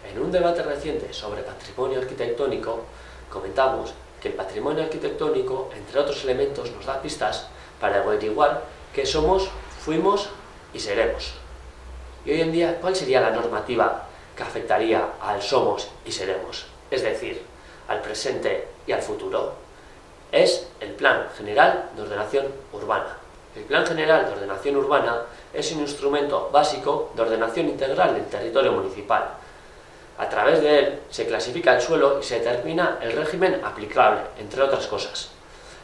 En un debate reciente sobre patrimonio arquitectónico, comentamos que el patrimonio arquitectónico, entre otros elementos, nos da pistas para averiguar qué somos, fuimos y seremos. Y hoy en día, ¿cuál sería la normativa que afectaría al somos y seremos? Es decir, al presente y al futuro. Es el Plan General de Ordenación Urbana. El Plan General de Ordenación Urbana es un instrumento básico de ordenación integral del territorio municipal. A través de él se clasifica el suelo y se determina el régimen aplicable, entre otras cosas.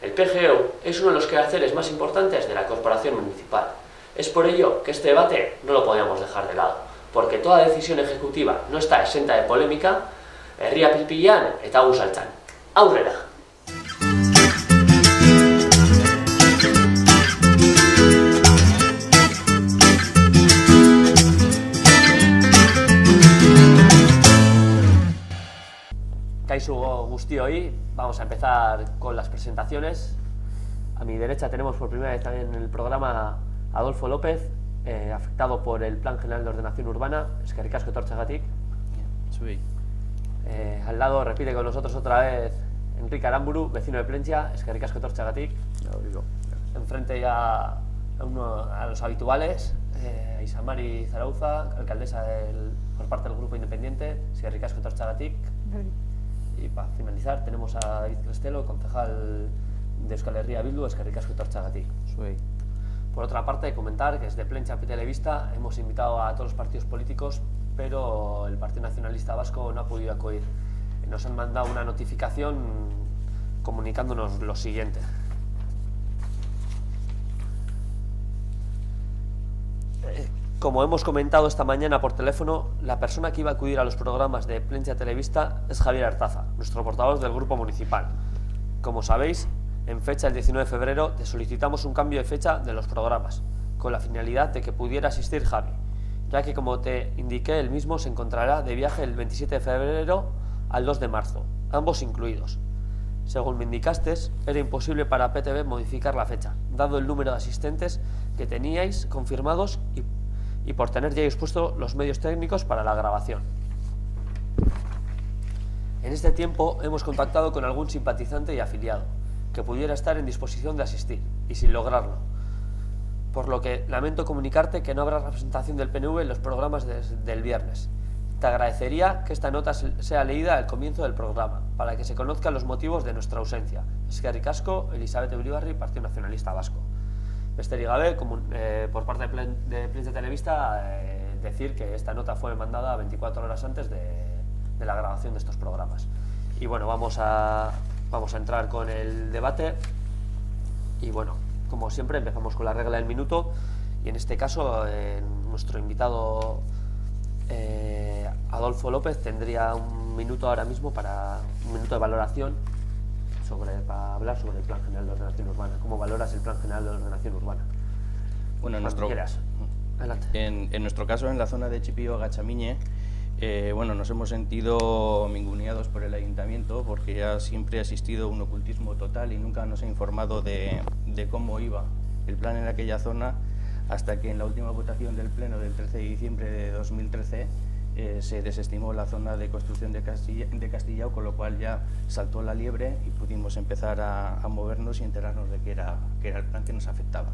El PGU es uno de los quehaceres más importantes de la corporación municipal. Es por ello que este debate no lo podíamos dejar de lado, porque toda decisión ejecutiva no está exenta de polémica. Herria pilpilan eta gu saltzan. Aurrera! Kaixo guztioi, vamos a empezar con las presentaciones. A mi derecha tenemos por primera vez también en el programa a Adolfo López, afectado por el Plan General de Ordenación Urbana. Eskerrik asko etortzeagatik. Al lado repite con nosotros otra vez Enrique Aramburu, vecino de Plentzia. Eskerrik asko etortzeagatik. Enfrente ya a los habituales, Isamari Zarauza, alcaldesa por parte del Grupo Independiente. Eskerrik asko etortzeagatik. Y para finalizar tenemos a David Crestelo, concejal de Euskal Herria Bildu. Eskerrik asko etortzeagatik. Por otra parte, comentar que desde Plentzia Televista hemos invitado a todos los partidos políticos, pero el Partido Nacionalista Vasco no ha podido acudir. Nos han mandado una notificación comunicándonos lo siguiente. Como hemos comentado esta mañana por teléfono, la persona que iba a acudir a los programas de Plentzia Televista es Javier Artaza, nuestro portavoz del Grupo Municipal. Como sabéis, en fecha del 19 de febrero te solicitamos un cambio de fecha de los programas, con la finalidad de que pudiera asistir Javi, ya que, como te indiqué, el mismo se encontrará de viaje el 27 de febrero al 2 de marzo, ambos incluidos. Según me indicaste, era imposible para PTV modificar la fecha, dado el número de asistentes que teníais confirmados y por tener ya dispuesto los medios técnicos para la grabación. En este tiempo hemos contactado con algún simpatizante y afiliado que pudiera estar en disposición de asistir, y sin lograrlo. Por lo que lamento comunicarte que no habrá representación del PNV en los programas del viernes. Te agradecería que esta nota sea leída al comienzo del programa, para que se conozcan los motivos de nuestra ausencia. Eskerrik asko, Elizabeth Uribarri, Partido Nacionalista Vasco. Besterik gabe, por parte de Plentzia Televista, decir que esta nota fue mandada 24 horas antes de la grabación de estos programas. Y bueno, vamos a entrar con el debate. Y bueno, como siempre, empezamos con la regla del minuto. Y en este caso, nuestro invitado Adolfo López tendría un minuto ahora mismo un minuto de valoración para hablar sobre el Plan General de Ordenación Urbana. ¿Cómo valoras el Plan General de Ordenación Urbana? Bueno, Adelante. En nuestro caso, en la zona de Chipío-Gachamiñe, bueno, nos hemos sentido ninguneados por el ayuntamiento, porque ya siempre ha existido un ocultismo total y nunca nos ha informado de cómo iba el plan en aquella zona, hasta que en la última votación del Pleno del 13 de diciembre de 2013 se desestimó la zona de construcción de Castillao, con lo cual ya saltó la liebre y pudimos empezar a movernos y enterarnos de que era el plan que nos afectaba.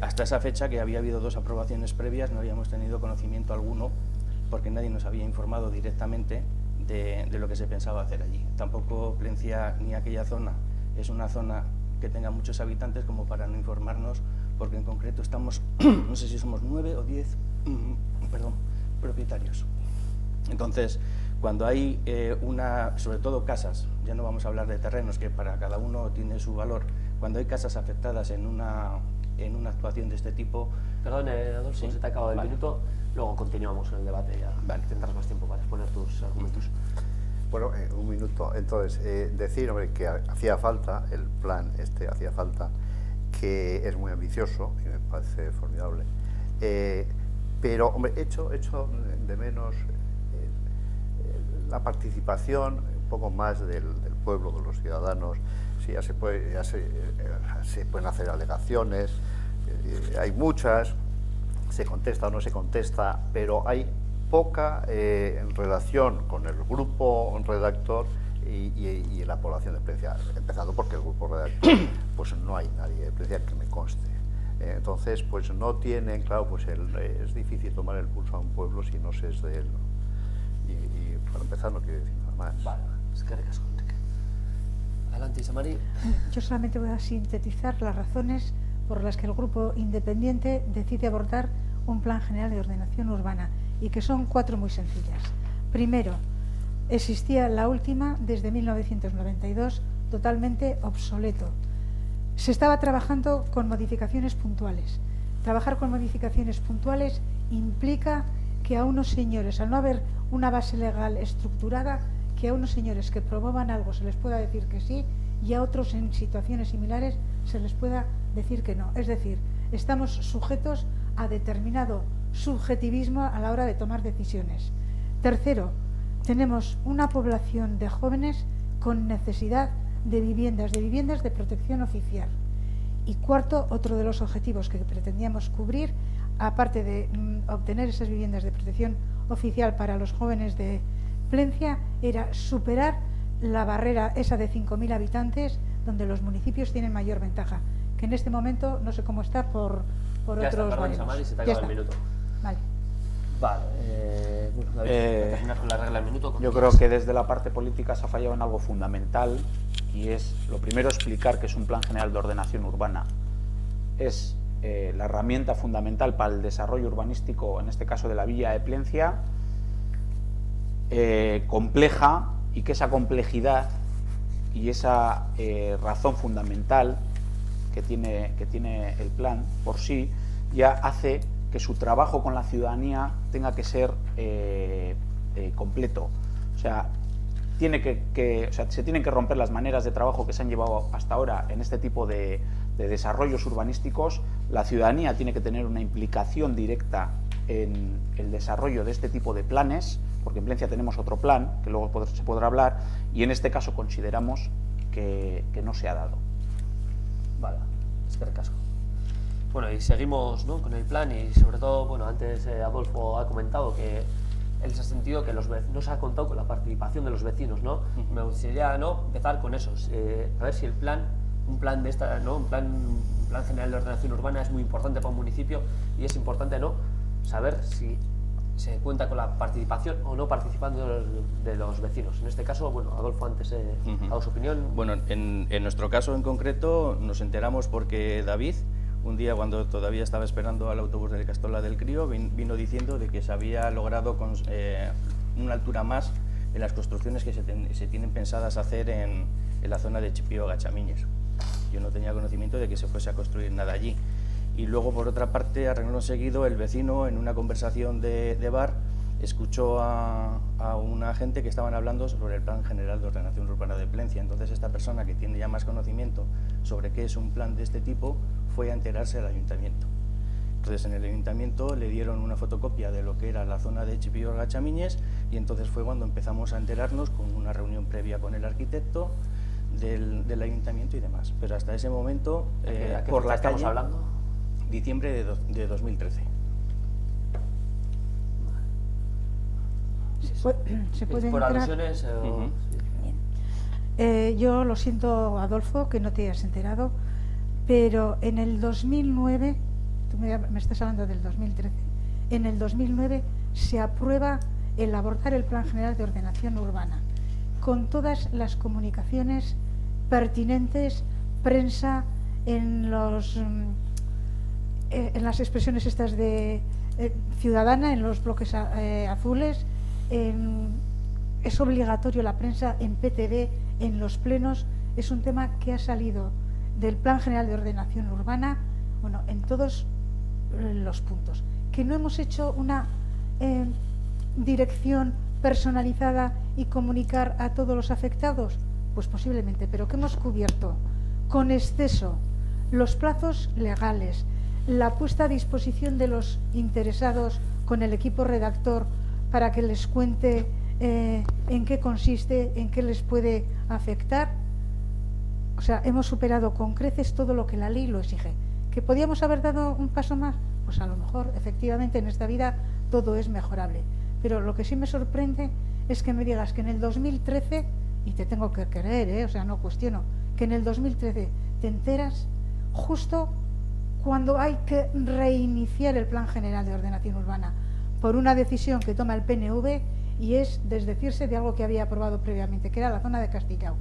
Hasta esa fecha, que había habido 2 aprobaciones previas, no habíamos tenido conocimiento alguno, porque nadie nos había informado directamente de lo que se pensaba hacer allí. Tampoco Plentzia ni aquella zona es una zona que tenga muchos habitantes como para no informarnos, porque en concreto estamos, no sé si somos 9 o 10 propietarios. Entonces, cuando hay sobre todo casas, ya no vamos a hablar de terrenos, que para cada uno tiene su valor, cuando hay casas afectadas en una actuación de este tipo... Perdón, Adolfo, ¿sí? Se te ha acabado el minuto, luego continuamos con el debate, ya tendrás más tiempo para exponer tus argumentos. Bueno, un minuto. Entonces, decir, hombre, que hacía falta, el plan hacía falta, que es muy ambicioso y me parece formidable, pero, hombre, echo de menos la participación un poco más del pueblo, de los ciudadanos. Sí, ya se pueden hacer alegaciones, hay muchas, se contesta o no se contesta, pero hay poca relación con el grupo redactor y la población de Plencia, empezando porque el grupo redactor, pues no hay nadie de Plencia que me conste. Entonces, pues no tienen, claro, pues es difícil tomar el pulso a un pueblo si no se es de él, ¿no? Y para empezar no quiero decir nada más. Vale, es que recasco, Enrique. Adelante, Isamari. Yo solamente voy a sintetizar las razones por las que el grupo independiente decide abordar un plan general de ordenación urbana, y que son 4 muy sencillas. Primero, existía la última desde 1992, totalmente obsoleto. Se estaba trabajando con modificaciones puntuales. Trabajar con modificaciones puntuales implica que a unos señores, al no haber una base legal estructurada, que a unos señores que promuevan algo se les pueda decir que sí, y a otros en situaciones similares se les pueda decir que no. Es decir, estamos sujetos a determinado subjetivismo a la hora de tomar decisiones. Tercero, tenemos una población de jóvenes con necesidad de viviendas de protección oficial. Y cuarto, otro de los objetivos que pretendíamos cubrir, aparte de obtener esas viviendas de protección oficial para los jóvenes de Plencia, era superar la barrera esa de 5.000 habitantes, donde los municipios tienen mayor ventaja, que en este momento no sé cómo está por ya otros está, baremos. Se te acaba el minuto. Vale. Vale, bueno, David, terminas con la regla del minuto. Yo creo que desde la parte política se ha fallado en algo fundamental, y es, lo primero, explicar que es un plan general de ordenación urbana. Es la herramienta fundamental para el desarrollo urbanístico, en este caso de la villa de Plencia, compleja, y que esa complejidad y esa razón fundamental que tiene el plan por sí ya hace que su trabajo con la ciudadanía tenga que ser completo. O sea, se tienen que romper las maneras de trabajo que se han llevado hasta ahora en este tipo de desarrollos urbanísticos. La ciudadanía tiene que tener una implicación directa en el desarrollo de este tipo de planes, porque en Plencia tenemos otro plan, que luego se podrá hablar, y en este caso consideramos que no se ha dado. Vale, es que recasco. Bueno, y seguimos, ¿no?, con el plan, y sobre todo, bueno, antes Adolfo ha comentado que él se ha sentido que no se ha contado con la participación de los vecinos, ¿no? Me gustaría, ¿no?, empezar con eso, a ver si el plan, un plan general de ordenación urbana es muy importante para un municipio, y es importante, ¿no?, saber si se cuenta con la participación o no participando de los vecinos. En este caso, bueno, Adolfo antes ha dado su opinión. Bueno, en nuestro caso en concreto nos enteramos porque David, un día cuando todavía estaba esperando al autobús de Castola del Crío, vino diciendo de que se había logrado una altura más en las construcciones que se tienen pensadas hacer en la zona de Chipío-Gachamiñes. Yo no tenía conocimiento de que se fuese a construir nada allí. Y luego, por otra parte, a renglón seguido, el vecino, en una conversación de bar, escuchó a una gente que estaban hablando sobre el Plan General de Ordenación Urbana de Plencia. Entonces, esta persona, que tiene ya más conocimiento sobre qué es un plan de este tipo, fue a enterarse al ayuntamiento. Entonces, en el ayuntamiento le dieron una fotocopia de lo que era la zona de Chipío-Gachamiñes, y entonces fue cuando empezamos a enterarnos, con una reunión previa con el arquitecto del ayuntamiento y demás. Pero hasta ese momento, ¿A qué por la estamos calle, hablando? Diciembre de 2013. ¿Se puede ¿Por entrar? alusiones? Bien. Yo lo siento, Adolfo, que no te hayas enterado, pero en el 2009, tú me estás hablando del 2013, en el 2009 se aprueba el abordar el Plan General de Ordenación Urbana, con todas las comunicaciones pertinentes, prensa, en las expresiones estas de ciudadana, en los bloques azules, es obligatorio la prensa en PTV, en los plenos. Es un tema que ha salido del Plan General de Ordenación Urbana, bueno, en todos los puntos. Que no hemos hecho una dirección personalizada y comunicar a todos los afectados, pues posiblemente, pero que hemos cubierto con exceso los plazos legales, la puesta a disposición de los interesados con el equipo redactor para que les cuente en qué consiste, en qué les puede afectar. O sea, hemos superado con creces todo lo que la ley lo exige. ¿Que podíamos haber dado un paso más? Pues a lo mejor, efectivamente, en esta vida todo es mejorable. pero lo que sí me sorprende es que me digas que en el 2013, y te tengo que creer, o sea, no cuestiono, que en el 2013 te enteras justo cuando hay que reiniciar el Plan General de Ordenación Urbana por una decisión que toma el PNV y es desdecirse de algo que había aprobado previamente, que era la zona de Castillao.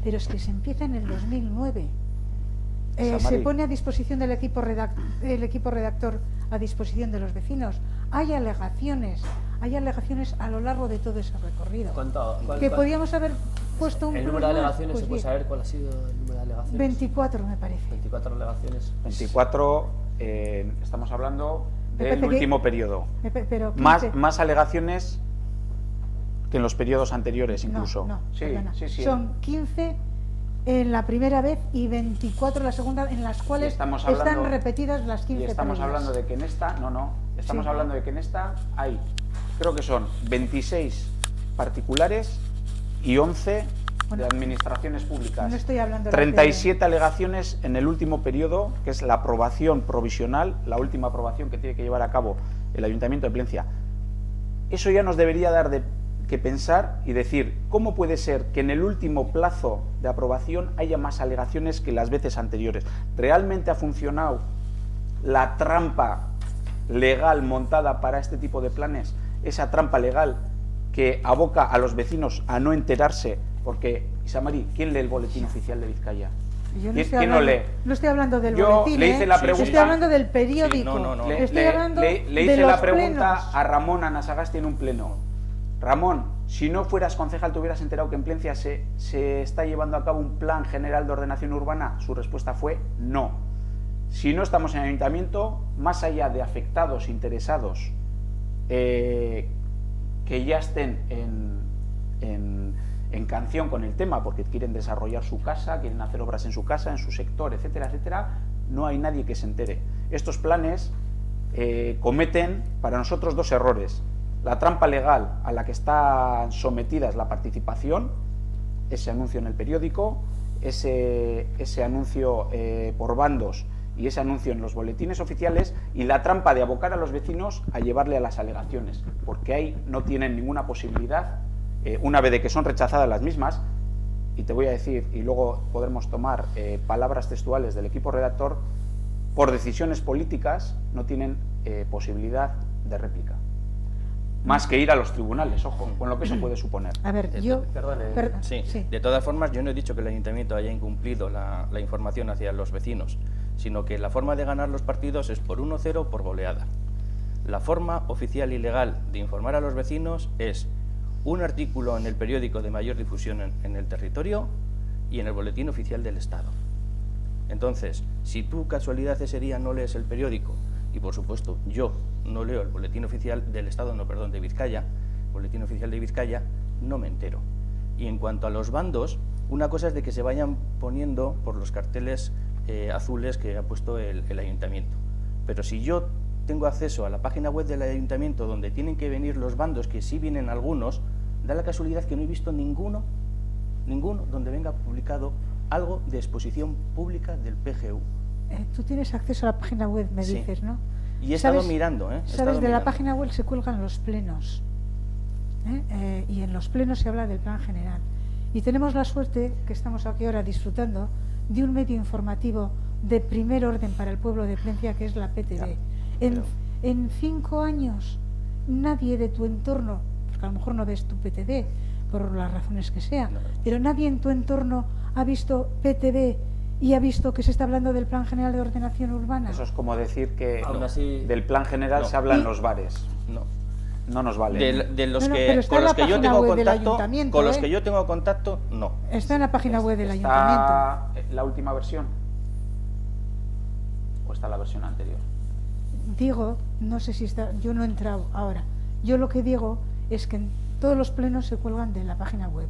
Pero es que se empieza en el 2009. Se pone a disposición del equipo redactor, a disposición de los vecinos. Hay alegaciones a lo largo de todo ese recorrido. Que podíamos haber puesto un... ¿El número de alegaciones pues se puede saber cuál ha sido el número de alegaciones? 24, me parece. 24 alegaciones. 24, estamos hablando del último periodo. Pero más alegaciones que en los periodos anteriores, incluso. No, sí, perdona. sí. Son 15 en la primera vez y 24 en la segunda, en las cuales están repetidas las 15 y estamos previas. hablando de que en esta, estamos hablando de que en esta hay, creo que son 26 particulares y 11 de administraciones públicas. No estoy hablando de 37 alegaciones en el último periodo, que es la aprobación provisional, la última aprobación que tiene que llevar a cabo el Ayuntamiento de Plencia. Eso ya nos debería dar que pensar y decir, ¿cómo puede ser que en el último plazo de aprobación haya más alegaciones que las veces anteriores? ¿Realmente ha funcionado la trampa legal montada para este tipo de planes? Esa trampa legal que aboca a los vecinos a no enterarse, porque, Isamari, ¿quién lee el boletín oficial de Vizcaya? Yo ¿Quién no lee? No estoy hablando del Yo boletín, le hice la pregunta, estoy hablando del periódico. Sí, Le hice la pregunta a Ramón Anasagasti en un pleno. Ramón, si no fueras concejal, ¿te hubieras enterado que en Plencia se está llevando a cabo un plan general de ordenación urbana? Su respuesta fue no. Si no estamos en el ayuntamiento, más allá de afectados, interesados, que ya estén en canción con el tema, porque quieren desarrollar su casa, quieren hacer obras en su casa, en su sector, etcétera, etcétera, no hay nadie que se entere. Estos planes cometen para nosotros dos errores. La trampa legal a la que está sometida es la participación, ese anuncio en el periódico, ese anuncio por bandos y ese anuncio en los boletines oficiales, y la trampa de abocar a los vecinos a llevarle a las alegaciones, porque ahí no tienen ninguna posibilidad, una vez de que son rechazadas las mismas, y te voy a decir, y luego podremos tomar palabras textuales del equipo redactor, por decisiones políticas no tienen posibilidad de réplica. Más que ir a los tribunales, ojo, con lo que eso puede suponer. A ver, Sí. De todas formas, yo no he dicho que el Ayuntamiento haya incumplido la información hacia los vecinos, sino que la forma de ganar los partidos es por 1-0 por goleada. La forma oficial y legal de informar a los vecinos es un artículo en el periódico de mayor difusión en el territorio y en el boletín oficial del Estado. Entonces, si tú casualidad ese día no lees el periódico, y por supuesto yo no leo el boletín oficial del Estado, de Vizcaya, boletín oficial de Vizcaya, no me entero. Y en cuanto a los bandos, una cosa es de que se vayan poniendo por los carteles azules que ha puesto el Ayuntamiento. Pero si yo tengo acceso a la página web del Ayuntamiento donde tienen que venir los bandos, que sí vienen algunos, da la casualidad que no he visto ninguno donde venga publicado algo de exposición pública del PGU. Tú tienes acceso a la página web, me dices, ¿no? Y he estado mirando, ¿Sabes? De la página web se cuelgan los plenos. Y en los plenos se habla del plan general. Y tenemos la suerte que estamos aquí ahora disfrutando de un medio informativo de primer orden para el pueblo de Plencia, que es la PTV. En 5 años, nadie de tu entorno, porque a lo mejor no ves tu PTV, por las razones que sean, pero nadie en tu entorno ha visto PTV y ha visto que se está hablando del Plan General de Ordenación Urbana. Eso es como decir que del Plan General se habla en los bares. No nos vale. De los con los que yo tengo contacto, con los que yo tengo contacto, no. Está en la página web del Ayuntamiento. ¿Está la última versión? ¿O está la versión anterior? Digo, no sé si está, yo no he entrado ahora. Yo lo que digo es que en todos los plenos se cuelgan de la página web.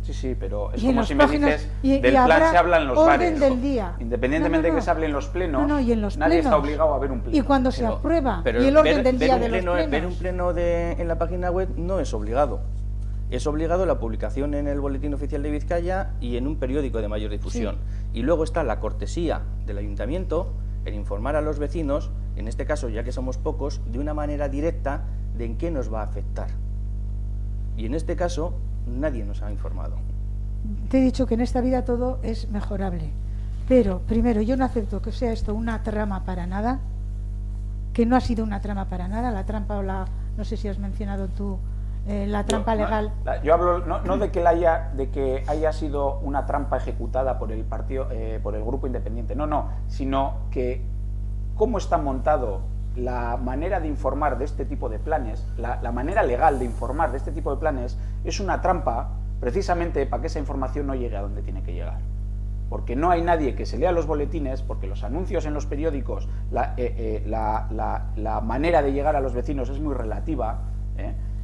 Sí, pero es y como si me dices, del plan se habla en los bares. Del día. Independientemente de que se hable en los plenos, y en los nadie plenos está obligado a ver un pleno. Y cuando se aprueba, y el orden del día de los plenos. Ver un pleno en la página web no es obligado. Es obligado la publicación en el Boletín Oficial de Vizcaya y en un periódico de mayor difusión. Sí. Y luego está la cortesía del Ayuntamiento, el informar a los vecinos, en este caso, ya que somos pocos, de una manera directa de en qué nos va a afectar. Y en este caso, nadie nos ha informado. Te he dicho que en esta vida todo es mejorable. Pero, primero, yo no acepto que sea esto una trama para nada, que no ha sido una trama para nada. La trampa o no sé si has mencionado tú, la trampa legal. Yo hablo no de que haya sido una trampa ejecutada por el partido, por el grupo independiente, no, sino que cómo está montado la manera de informar de este tipo de planes, la manera legal de informar de este tipo de planes es una trampa precisamente para que esa información no llegue a donde tiene que llegar. Porque no hay nadie que se lea los boletines, porque los anuncios en los periódicos, la manera de llegar a los vecinos es muy relativa,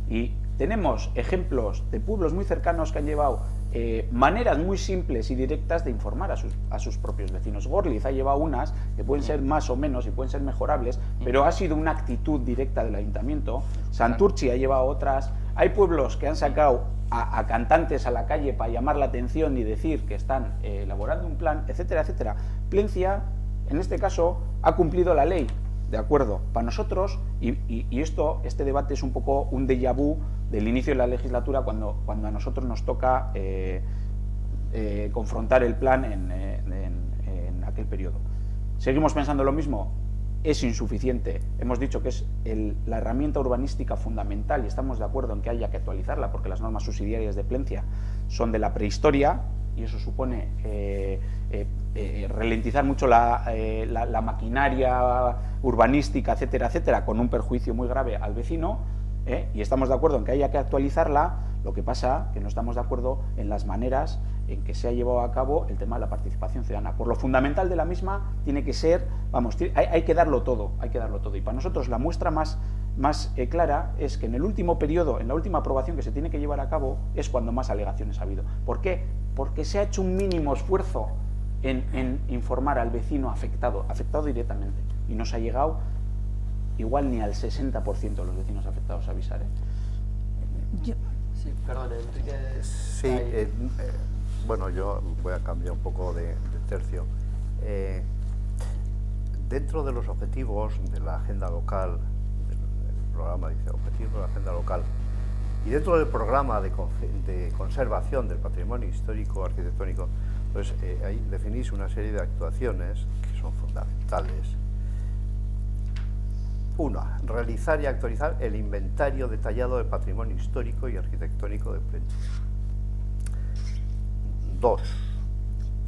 y tenemos ejemplos de pueblos muy cercanos que han llevado maneras muy simples y directas de informar a sus propios vecinos. Gorliz ha llevado unas que pueden ser más o menos y pueden ser mejorables, pero ha sido una actitud directa del ayuntamiento. Santurtzi ha llevado otras. Hay pueblos que han sacado a cantantes a la calle para llamar la atención y decir que están elaborando un plan, etcétera, etcétera. Plencia, en este caso, ha cumplido la ley, de acuerdo. Para nosotros, y este debate es un poco un déjà vu del inicio de la legislatura, cuando a nosotros nos toca confrontar el plan en aquel periodo. ¿Seguimos pensando lo mismo? Es insuficiente. Hemos dicho que es la herramienta urbanística fundamental y estamos de acuerdo en que haya que actualizarla porque las normas subsidiarias de Plencia son de la prehistoria y eso supone ralentizar mucho la maquinaria urbanística, etcétera, etcétera, con un perjuicio muy grave al vecino, y estamos de acuerdo en que haya que actualizarla. Lo que pasa que no estamos de acuerdo en las maneras en que se ha llevado a cabo el tema de la participación ciudadana. Por lo fundamental de la misma tiene que ser, hay que darlo todo, y para nosotros la muestra más clara es que en el último periodo, en la última aprobación que se tiene que llevar a cabo, es cuando más alegaciones ha habido. ¿Por qué? Porque se ha hecho un mínimo esfuerzo en informar al vecino afectado directamente, y no se ha llegado igual ni al 60% de los vecinos afectados a avisar. Sí, perdón, Enrique. Sí, bueno, yo voy a cambiar un poco de tercio. Dentro de los objetivos de la agenda local, el programa dice objetivos de la agenda local, y dentro del programa de conservación del patrimonio histórico arquitectónico, pues ahí definís una serie de actuaciones que son fundamentales. Una, realizar y actualizar el inventario detallado del patrimonio histórico y arquitectónico de Plencia. 2.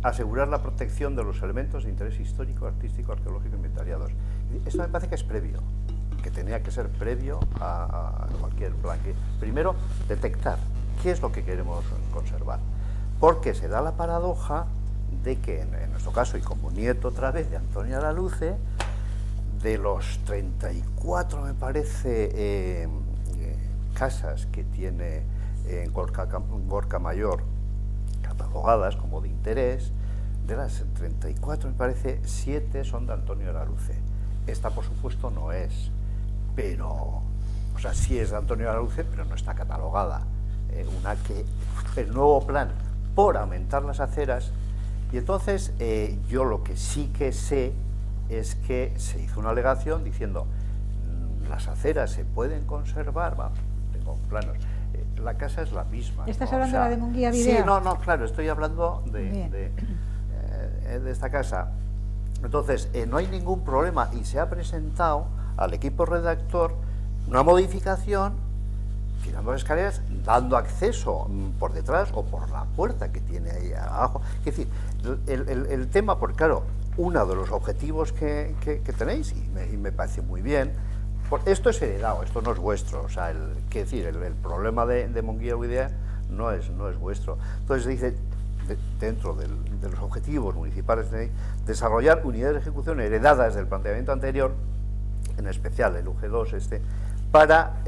Asegurar la protección de los elementos de interés histórico, artístico, arqueológico inventariados. Esto me parece que es previo, que tenía que ser previo a cualquier plan. Que primero, detectar qué es lo que queremos conservar. Porque se da la paradoja de que, en nuestro caso, y como nieto otra vez de Antonio Araluce, de los 34, me parece, casas que tiene en Gorka Mayor catalogadas como de interés, de las 34, me parece, 7 son de Antonio Araluce. Esta, por supuesto, no es, pero, o sea, sí es de Antonio Araluce, pero no está catalogada. Una que, el nuevo plan, por aumentar las aceras, y entonces yo lo que sí que sé es que se hizo una alegación diciendo las aceras se pueden conservar, tengo planos, la casa es la misma. ¿Estás ¿no? hablando de la de Munguía Video? Sí, no, claro, estoy hablando de esta casa. Entonces, no hay ningún problema y se ha presentado al equipo redactor una modificación tirando las escaleras, dando acceso por detrás o por la puerta que tiene ahí abajo. Es decir, el tema, porque claro, uno de los objetivos que tenéis, y me parece muy bien, esto es heredado, esto no es vuestro, o sea, el problema de Munguía Video no es vuestro. Entonces dice, dentro de los objetivos municipales, desarrollar unidades de ejecución heredadas del planteamiento anterior, en especial el UG2 para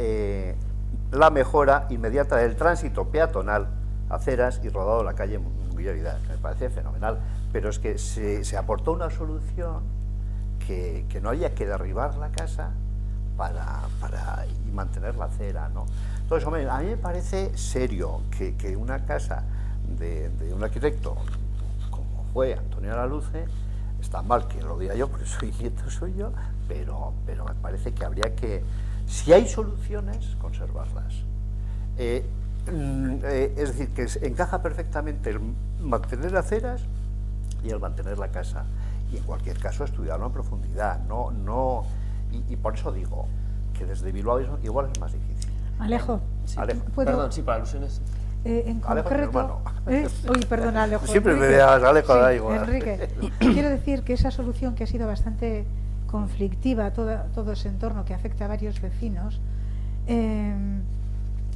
la mejora inmediata del tránsito peatonal, aceras y rodado de la calle Munguía Video. Me parece fenomenal, pero es que se aportó una solución que no había que derribar la casa y mantener la acera, ¿no? Entonces, hombre, a mí me parece serio que una casa de un arquitecto como fue Antonio Araluce, está mal que lo diga yo, porque soy nieto suyo, pero me parece que habría que Si hay soluciones, conservarlas. Es decir, que encaja perfectamente el mantener aceras y el mantener la casa. Y en cualquier caso estudiarlo en profundidad. Y por eso digo que desde Bilbao igual es más difícil. Alejo, Sí. Alejo. ¿puedo? Perdón, sí, para alusiones. En Alejo, mi concreto, hermano. Uy, perdona, Alejo. Siempre me Enrique. veas Alejo, Sí, da igual. Enrique, quiero decir que esa solución que ha sido bastante conflictiva, todo ese entorno que afecta a varios vecinos,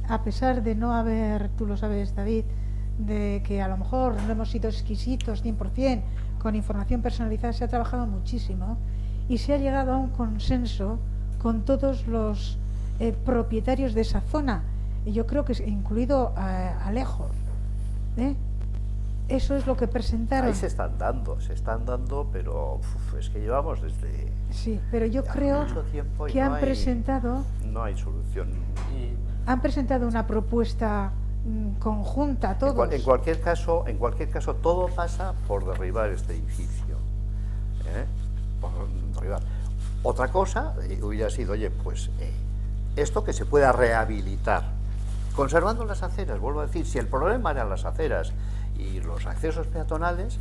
a pesar de no haber, tú lo sabes, David, de que a lo mejor no hemos sido exquisitos 100%, con información personalizada se ha trabajado muchísimo y se ha llegado a un consenso con todos los propietarios de esa zona. Y yo creo que incluido Alejo. Eso es lo que presentaron. Ahí se están dando, pero es que llevamos desde... Sí, pero yo creo mucho tiempo y que no han presentado... No hay solución. Han presentado una propuesta conjunta todos. En cualquier caso, todo pasa por derribar este edificio. Por derribar. Otra cosa hubiera sido, oye, pues esto que se pueda rehabilitar, conservando las aceras, vuelvo a decir, si el problema eran las aceras y los accesos peatonales,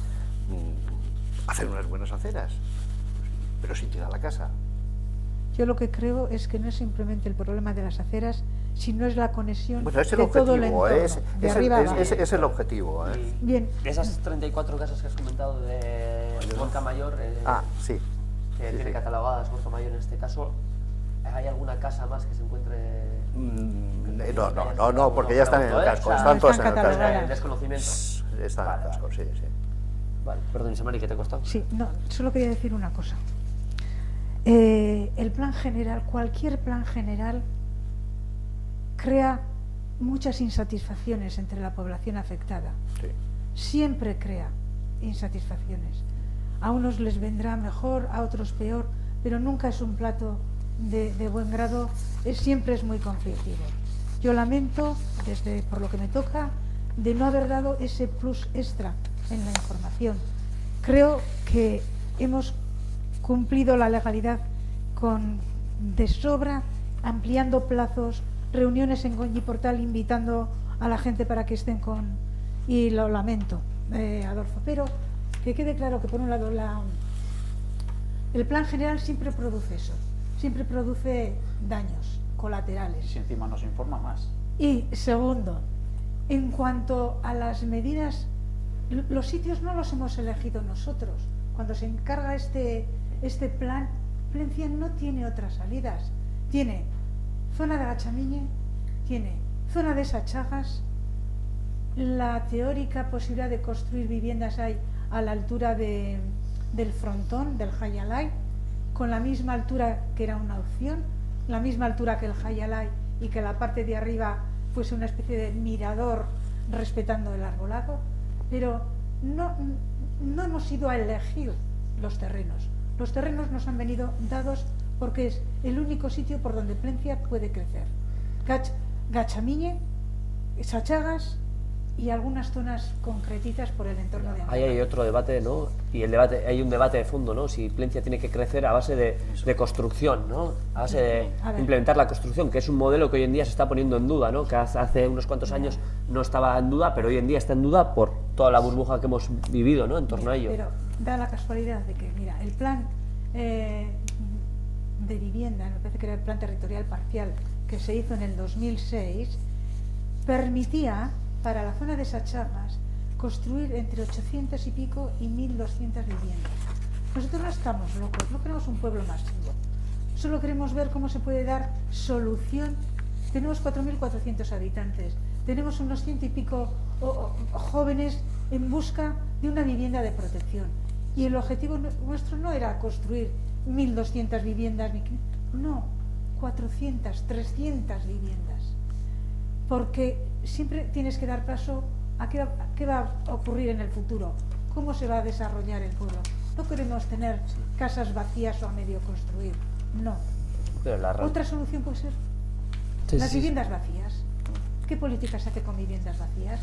hacer unas buenas aceras, pero sin tirar la casa. Yo lo que creo es que no es simplemente el problema de las aceras, sino es la conexión Bueno, es el de objetivo, todo el entorno, de arriba abajo. es el objetivo. Bien. De esas 34 casas que has comentado de Gorka Mayor, Sí. que tiene sí. catalogadas Gorka Mayor en este caso, ¿hay alguna casa más que se encuentre...? No, porque ya están en el casco, están todas en el casco. catalogadas. Desconocimiento. Están en el Vale, casco, vale. sí. Vale, perdón, Isamari, ¿qué te ha costado? Sí, no, solo quería decir una cosa. El plan general, cualquier plan general, crea muchas insatisfacciones entre la población afectada. Sí. Siempre crea insatisfacciones. A unos les vendrá mejor, a otros peor, pero nunca es un plato de buen grado, siempre es muy conflictivo. Yo lamento, por lo que me toca, de no haber dado ese plus extra en la información. Creo que hemos cumplido la legalidad de sobra, ampliando plazos, reuniones en Gonyi Portal invitando a la gente para que estén y lo lamento, Adolfo, pero que quede claro que por un lado el plan general siempre produce eso, siempre produce daños colaterales. Si encima nos informa más. Y segundo, en cuanto a las medidas, los sitios no los hemos elegido nosotros. Cuando se encarga este plan, Plencia no tiene otras salidas. Tiene zona de Gachamiñe, tiene zona de Sachagas, la teórica posibilidad de construir viviendas hay a la altura del frontón, del Hayalay, con la misma altura que era una opción, la misma altura que el Hayalay y que la parte de arriba fuese una especie de mirador respetando el arbolado, pero no hemos ido a elegir los terrenos. Los terrenos nos han venido dados porque es el único sitio por donde Plencia puede crecer. Gachamiñe, Sachagas y algunas zonas concretitas por el entorno de Ahí hay otro debate, ¿no? Y hay un debate de fondo, ¿no? Si Plencia tiene que crecer a base de construcción, ¿no? A base de implementar la construcción, que es un modelo que hoy en día se está poniendo en duda, ¿no? Que hace unos cuantos años no estaba en duda, pero hoy en día está en duda por toda la burbuja que hemos vivido, ¿no? En torno a ello. Pero da la casualidad de que, mira, el plan de vivienda, me parece que era el plan territorial parcial que se hizo en el 2006, permitía para la zona de Sachagas construir entre 800 y pico y 1.200 viviendas. Nosotros no estamos locos, no queremos un pueblo masivo, solo queremos ver cómo se puede dar solución. Tenemos 4.400 habitantes, tenemos unos 100 y pico jóvenes en busca de una vivienda de protección. Y el objetivo nuestro no era construir 1.200 viviendas, no, 400, 300 viviendas. Porque siempre tienes que dar paso a qué va a ocurrir en el futuro, cómo se va a desarrollar el pueblo. No queremos tener casas vacías o a medio construir, no. Pero Otra solución puede ser las viviendas vacías. ¿Qué política se hace con viviendas vacías?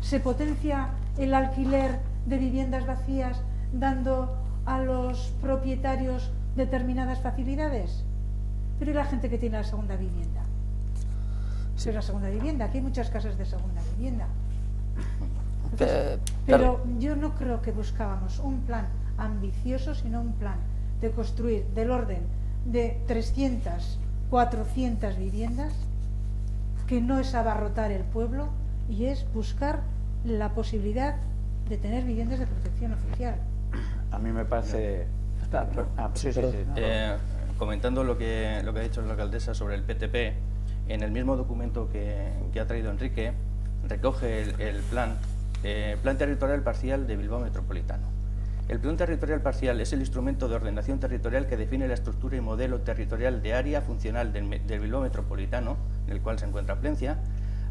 ¿Se potencia el alquiler de viviendas vacías dando a los propietarios determinadas facilidades? Pero ¿y la gente que tiene la segunda vivienda? Sí. Es la segunda vivienda, aquí hay muchas casas de segunda vivienda. Entonces, pero yo no creo que buscábamos un plan ambicioso, sino un plan de construir del orden de 300, 400 viviendas, que no es abarrotar el pueblo y es buscar la posibilidad de tener viviendas de protección oficial. A mí me parece... Comentando lo que ha dicho la alcaldesa sobre el PTP, en el mismo documento que ha traído Enrique, recoge el plan territorial parcial de Bilbao Metropolitano. El plan territorial parcial es el instrumento de ordenación territorial que define la estructura y modelo territorial de área funcional del Bilbao Metropolitano, en el cual se encuentra Plencia,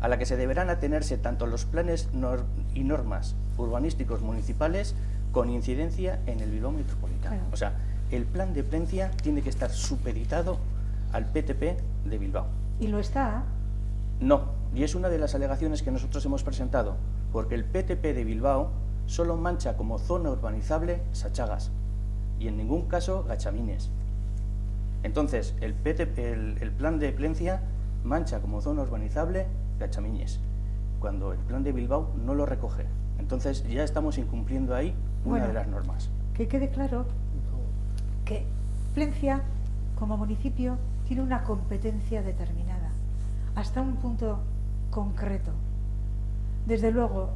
a la que se deberán atenerse tanto los planes y normas urbanísticos municipales con incidencia en el Bilbao Metropolitano. Claro. O sea, el plan de Plencia tiene que estar supeditado al PTP de Bilbao. ¿Y lo está? No, y es una de las alegaciones que nosotros hemos presentado, porque el PTP de Bilbao solo mancha como zona urbanizable Sachagas y en ningún caso Gachamines. Entonces, el plan de Plencia mancha como zona urbanizable Gachamines, cuando el plan de Bilbao no lo recoge. Entonces, ya estamos incumpliendo ahí una de las normas. Que quede claro que Plencia, como municipio, tiene una competencia determinada, hasta un punto concreto. Desde luego,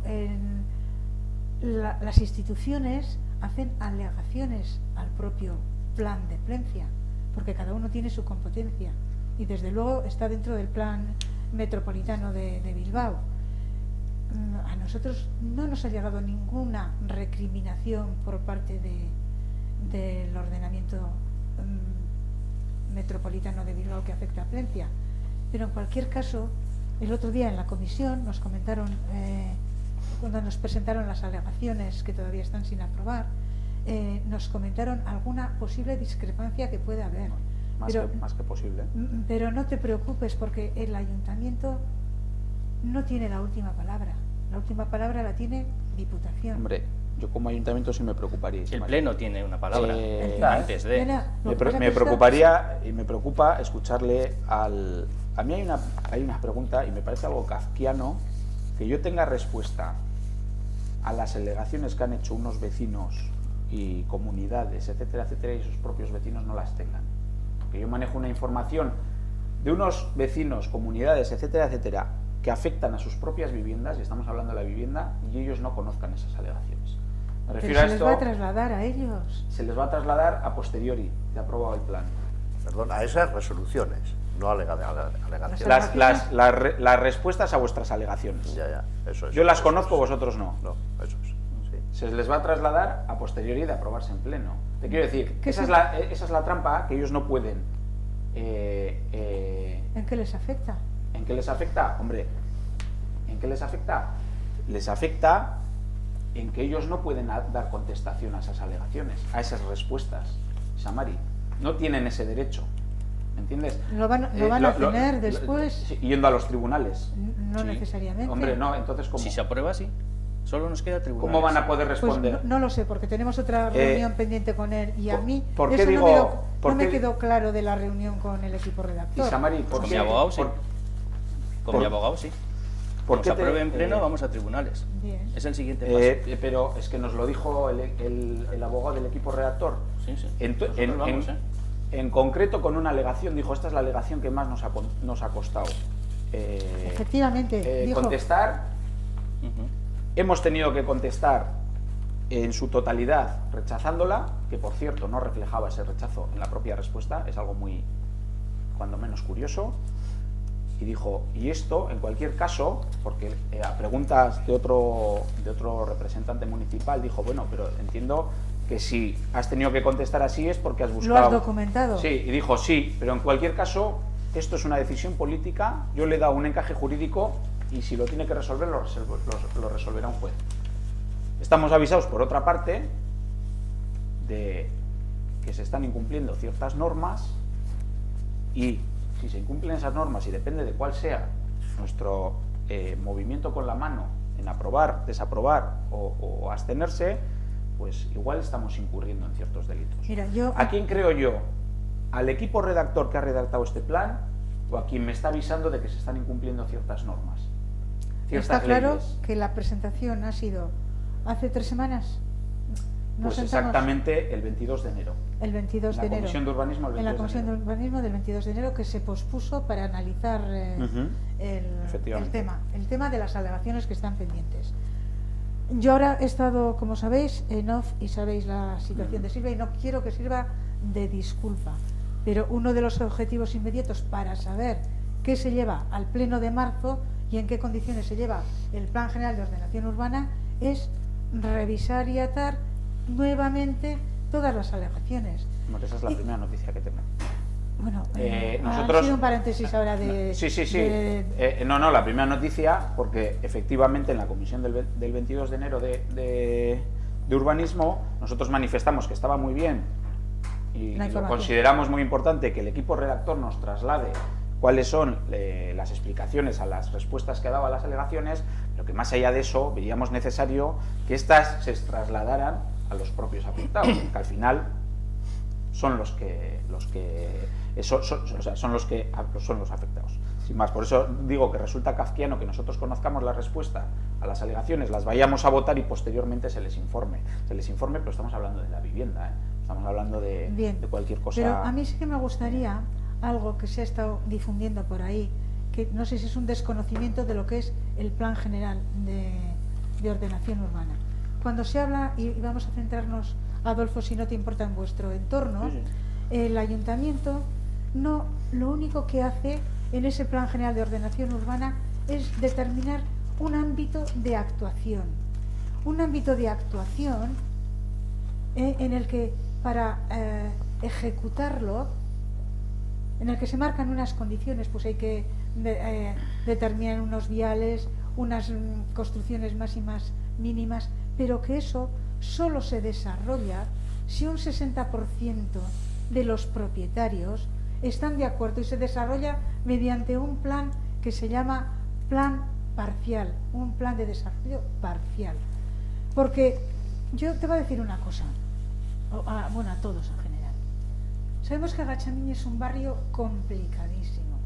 las instituciones hacen alegaciones al propio plan de Plencia, porque cada uno tiene su competencia, y desde luego está dentro del plan metropolitano de Bilbao. A nosotros no nos ha llegado ninguna recriminación por parte del ordenamiento metropolitano de Bilbao que afecta a Plencia, pero en cualquier caso, el otro día en la comisión nos comentaron, cuando nos presentaron las alegaciones que todavía están sin aprobar, nos comentaron alguna posible discrepancia que puede haber. Más que posible. Pero no te preocupes, porque el ayuntamiento no tiene la última palabra. La última palabra la tiene Diputación. Hombre, yo como ayuntamiento sí me preocuparía. El Pleno tiene una palabra antes de... Me preocuparía y me preocupa escucharle al... A mí hay una pregunta, y me parece algo kafkiano, que yo tenga respuesta a las alegaciones que han hecho unos vecinos y comunidades, etcétera, etcétera, y sus propios vecinos no las tengan. Que yo manejo una información de unos vecinos, comunidades, etcétera, etcétera, que afectan a sus propias viviendas, y estamos hablando de la vivienda, y ellos no conozcan esas alegaciones. Me refiero a esto, se les va a trasladar a ellos. Se les va a trasladar a posteriori de aprobado el plan. Perdón, a esas resoluciones, no alegaciones. Las respuestas a vuestras alegaciones. Ya, eso es. Yo las conozco, vosotros no. No, eso es. Sí. Se les va a trasladar a posteriori de aprobarse en pleno. Te quiero decir, esa es la trampa que ellos no pueden. ¿En qué les afecta? ¿En qué les afecta? Hombre, ¿en qué les afecta? Les afecta en que ellos no pueden dar contestación a esas alegaciones, a esas respuestas. Samari, no tienen ese derecho. ¿Me entiendes? Lo van a tener después. Yendo a los tribunales. No necesariamente. Hombre, no, entonces ¿cómo? Si se aprueba, sí. Solo nos queda tribunales. ¿Cómo van a poder responder? Pues no lo sé, porque tenemos otra reunión pendiente con él, y a mí ¿por qué eso no me quedó claro de la reunión con el equipo redactor. Y Samari, ¿por con qué? Mi abogado sí. Con mi abogado sí. Como se apruebe en pleno, vamos a tribunales. Bien. Es el siguiente paso. Pero es que nos lo dijo el abogado del equipo redactor. Sí. En concreto, con una alegación, dijo, esta es la alegación que más nos ha costado. Efectivamente, dijo. Contestar. Hemos tenido que contestar en su totalidad rechazándola, que por cierto no reflejaba ese rechazo en la propia respuesta, es algo muy, cuando menos, curioso. Y dijo, y esto, en cualquier caso, porque a preguntas de otro representante municipal, dijo, bueno, pero entiendo que si has tenido que contestar así es porque has buscado... ¿Lo has documentado? Sí, y dijo, sí, pero en cualquier caso, esto es una decisión política, yo le he dado un encaje jurídico, y si lo tiene que resolver, lo resolverá un juez. Estamos avisados, por otra parte, de que se están incumpliendo ciertas normas, y si se incumplen esas normas, y depende de cuál sea nuestro movimiento con la mano en aprobar, desaprobar o abstenerse, pues igual estamos incurriendo en ciertos delitos. Mira, ¿A quién creo yo al equipo redactor que ha redactado este plan o a quien me está avisando de que se están incumpliendo ciertas normas. Está claro que la presentación ha sido hace 3 semanas. Pues exactamente el 22 de enero. El 22 de enero. En la Comisión de Urbanismo, en la Comisión de Urbanismo del 22 de enero, que se pospuso para analizar el tema de las alegaciones que están pendientes. Yo ahora he estado, como sabéis, en off y sabéis la situación de Silvia y no quiero que sirva de disculpa, pero uno de los objetivos inmediatos para saber qué se lleva al pleno de marzo y en qué condiciones se lleva el Plan General de Ordenación Urbana es revisar y atar nuevamente todas las alegaciones. Bueno, esa es la primera noticia que tengo. Bueno, nosotros... ha sido un paréntesis ahora de... Sí. No, la primera noticia, porque efectivamente en la comisión del 22 de enero de urbanismo nosotros manifestamos que estaba muy bien y lo consideramos muy importante que el equipo redactor nos traslade cuáles son las explicaciones a las respuestas que ha dado a las alegaciones, pero que más allá de eso veíamos necesario que éstas se trasladaran a los propios afectados, que al final son los afectados. Sin más, por eso digo que resulta kafkiano que nosotros conozcamos la respuesta a las alegaciones, las vayamos a votar y posteriormente se les informe. Pero estamos hablando de la vivienda, estamos hablando de cualquier cosa. Pero a mí sí que me gustaría algo que se ha estado difundiendo por ahí, que no sé si es un desconocimiento de lo que es el Plan General de Ordenación Urbana. Cuando se habla, y vamos a centrarnos, Adolfo, si no te importa, en vuestro entorno, el ayuntamiento lo único que hace en ese Plan General de Ordenación Urbana es determinar un ámbito de actuación. Un ámbito de actuación en el que para ejecutarlo, en el que se marcan unas condiciones, pues hay que determinar unos viales, unas construcciones máximas mínimas, pero que eso solo se desarrolla si un 60% de los propietarios están de acuerdo y se desarrolla mediante un plan que se llama plan parcial, un plan de desarrollo parcial. Porque yo te voy a decir una cosa, a todos en general. Sabemos que Gachamiñe es un barrio complicadísimo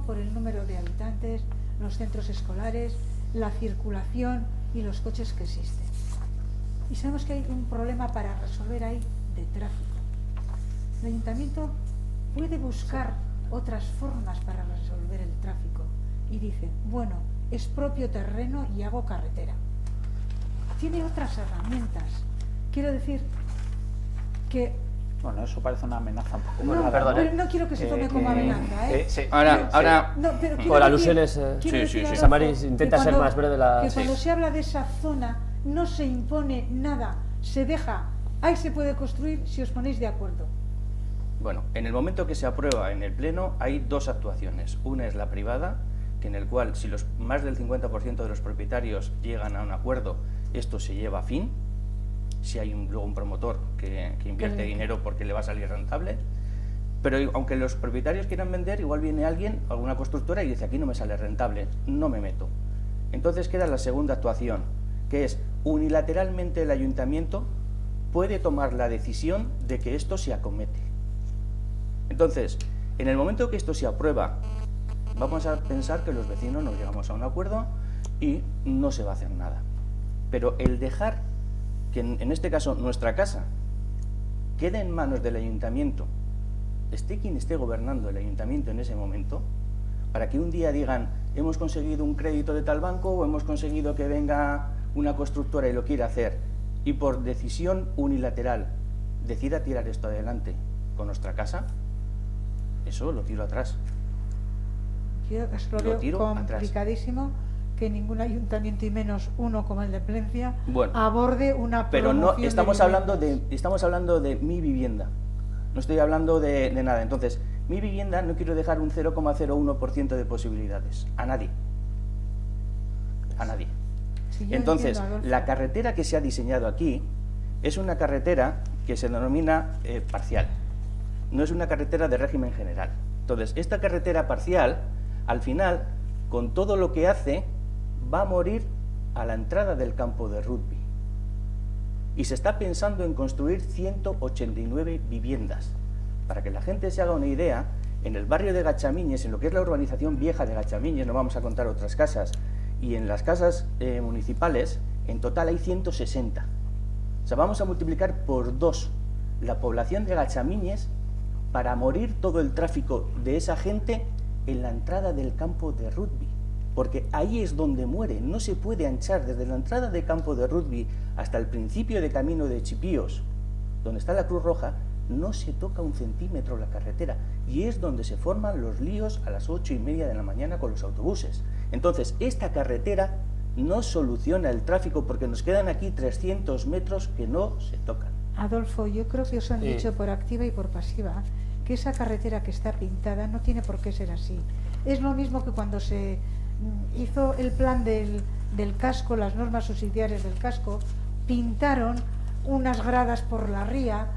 por el número de habitantes, los centros escolares, la circulación y los coches que existen. Y sabemos que hay un problema para resolver ahí de tráfico. El ayuntamiento puede buscar otras formas para resolver el tráfico y dice, bueno, es propio terreno y hago carretera. Tiene otras herramientas. Quiero decir que... Bueno, eso parece una amenaza un poco. No, pero no quiero que se tome como amenaza, ¿eh? Sí. Ahora por alusiones, Samaris intenta ser más breve que cuando se habla de esa zona no se impone nada, se deja, ahí se puede construir si os ponéis de acuerdo. Bueno, en el momento que se aprueba en el Pleno hay dos actuaciones. Una es la privada, que en el cual si más del 50% de los propietarios llegan a un acuerdo, esto se lleva a fin. Si hay luego un promotor que invierte dinero porque le va a salir rentable, pero aunque los propietarios quieran vender, igual viene alguna constructora y dice, aquí no me sale rentable, no me meto. Entonces queda la segunda actuación, que es unilateralmente el ayuntamiento puede tomar la decisión de que esto se acomete. Entonces, en el momento que esto se aprueba, vamos a pensar que los vecinos nos llegamos a un acuerdo y no se va a hacer nada. Pero el dejar que en este caso nuestra casa quede en manos del ayuntamiento, esté quien esté gobernando el ayuntamiento en ese momento, para que un día digan, hemos conseguido un crédito de tal banco o hemos conseguido que venga una constructora y lo quiera hacer, y por decisión unilateral decida tirar esto adelante con nuestra casa, eso lo tiro atrás. Yo lo veo complicadísimo atrás. Que ningún ayuntamiento, y menos uno como el de Plencia, aborde una pero no estamos hablando de mi vivienda, no estoy hablando de nada. Entonces, mi vivienda no quiero dejar un 0,01% de posibilidades a nadie. Sí, entonces, la carretera que se ha diseñado aquí es una carretera que se denomina parcial, no es una carretera de régimen general. Entonces, esta carretera parcial, al final, con todo lo que hace, va a morir a la entrada del campo de rugby. Y se está pensando en construir 189 viviendas. Para que la gente se haga una idea, en el barrio de Gachamiñes, en lo que es la urbanización vieja de Gachamiñes, no vamos a contar otras casas, y en las casas municipales, en total hay 160. O sea, vamos a multiplicar por 2 la población de Gachamiñes para morir todo el tráfico de esa gente en la entrada del campo de rugby, porque ahí es donde muere. No se puede anchar desde la entrada del campo de rugby hasta el principio de camino de Chipíos, donde está la Cruz Roja, no se toca un centímetro la carretera, y es donde se forman los líos a las 8:30 de la mañana con los autobuses. Entonces, esta carretera no soluciona el tráfico porque nos quedan aquí 300 metros que no se tocan. Adolfo, yo creo que os han dicho por activa y por pasiva que esa carretera que está pintada no tiene por qué ser así. Es lo mismo que cuando se hizo el plan del casco, las normas subsidiarias del casco, pintaron unas gradas por la ría,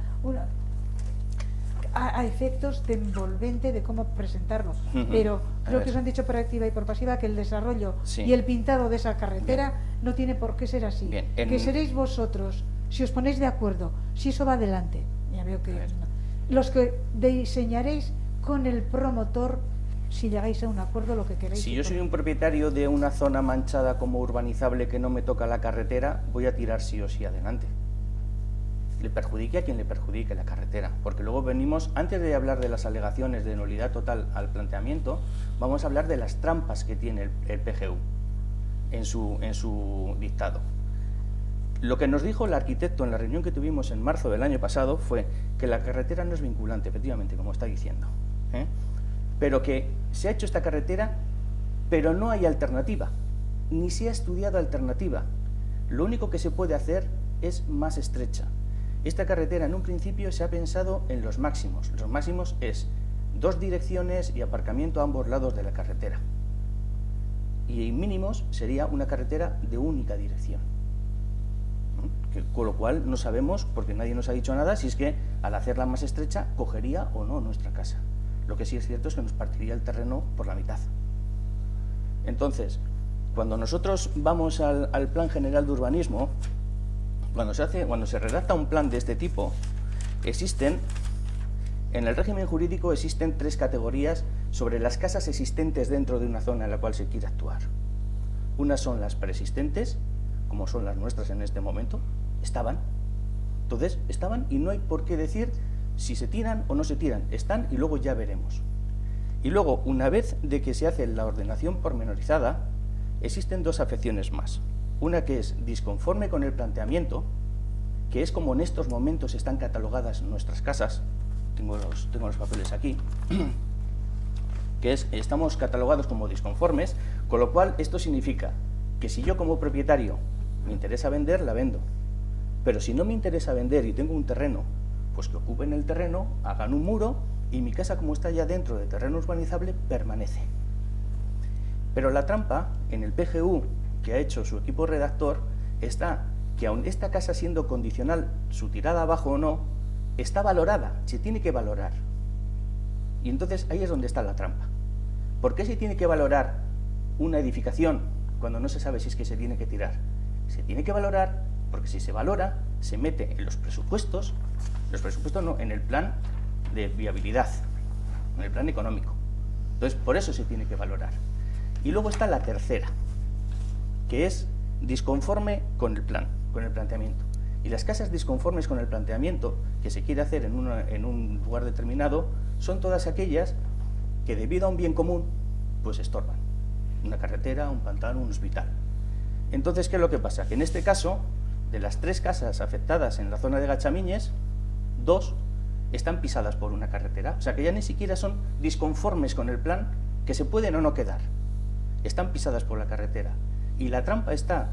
a efectos de envolvente de cómo presentarlo. Pero creo que os han dicho por activa y por pasiva que el desarrollo y el pintado de esa carretera no tiene por qué ser así. Que seréis vosotros, si os ponéis de acuerdo, si eso va adelante, ya veo que los que diseñaréis con el promotor, si llegáis a un acuerdo, lo que queréis. Si yo soy un propietario de una zona manchada como urbanizable que no me toca la carretera, voy a tirar sí o sí adelante. Le perjudique a quien le perjudique la carretera, porque luego venimos, antes de hablar de las alegaciones de nulidad total al planteamiento, vamos a hablar de las trampas que tiene el PGU en su dictado. Lo que nos dijo el arquitecto en la reunión que tuvimos en marzo del año pasado fue que la carretera no es vinculante, efectivamente, como está diciendo, pero que se ha hecho esta carretera, pero no hay alternativa, ni se ha estudiado alternativa. Lo único que se puede hacer es más estrecha. Esta carretera en un principio se ha pensado en los máximos. Los máximos es 2 direcciones y aparcamiento a ambos lados de la carretera. Y en mínimos sería una carretera de única dirección. Con lo cual no sabemos, porque nadie nos ha dicho nada, si es que al hacerla más estrecha cogería o no nuestra casa. Lo que sí es cierto es que nos partiría el terreno por la mitad. Entonces, cuando nosotros vamos al Plan General de Urbanismo, cuando se redacta un plan de este tipo, en el régimen jurídico existen 3 categorías sobre las casas existentes dentro de una zona en la cual se quiere actuar. Unas son las preexistentes, como son las nuestras en este momento, estaban y no hay por qué decir si se tiran o no se tiran, están y luego ya veremos. Y luego, una vez de que se hace la ordenación pormenorizada, existen 2 afecciones más. Una que es disconforme con el planteamiento, que es como en estos momentos están catalogadas nuestras casas, tengo los papeles aquí, que estamos catalogados como disconformes, con lo cual esto significa que si yo como propietario me interesa vender, la vendo, pero si no me interesa vender y tengo un terreno, pues que ocupen el terreno, hagan un muro y mi casa, como está ya dentro de terreno urbanizable, permanece. Pero la trampa en el PGU que ha hecho su equipo redactor está que aun esta casa siendo condicional, su tirada abajo o no, está valorada, se tiene que valorar. Y entonces ahí es donde está la trampa. ¿Por qué se tiene que valorar una edificación cuando no se sabe si es que se tiene que tirar? Se tiene que valorar porque si se valora, se mete en los presupuestos no, en el plan de viabilidad, en el plan económico. Entonces, por eso se tiene que valorar. Y luego está la tercera, que es disconforme con el plan, con el planteamiento. Y las casas disconformes con el planteamiento que se quiere hacer en un lugar determinado son todas aquellas que debido a un bien común, pues estorban. Una carretera, un pantano, un hospital. Entonces, ¿qué es lo que pasa? Que en este caso, de las 3 casas afectadas en la zona de Gachamiñes, 2 están pisadas por una carretera. O sea, que ya ni siquiera son disconformes con el plan, que se pueden o no quedar. Están pisadas por la carretera. Y la trampa está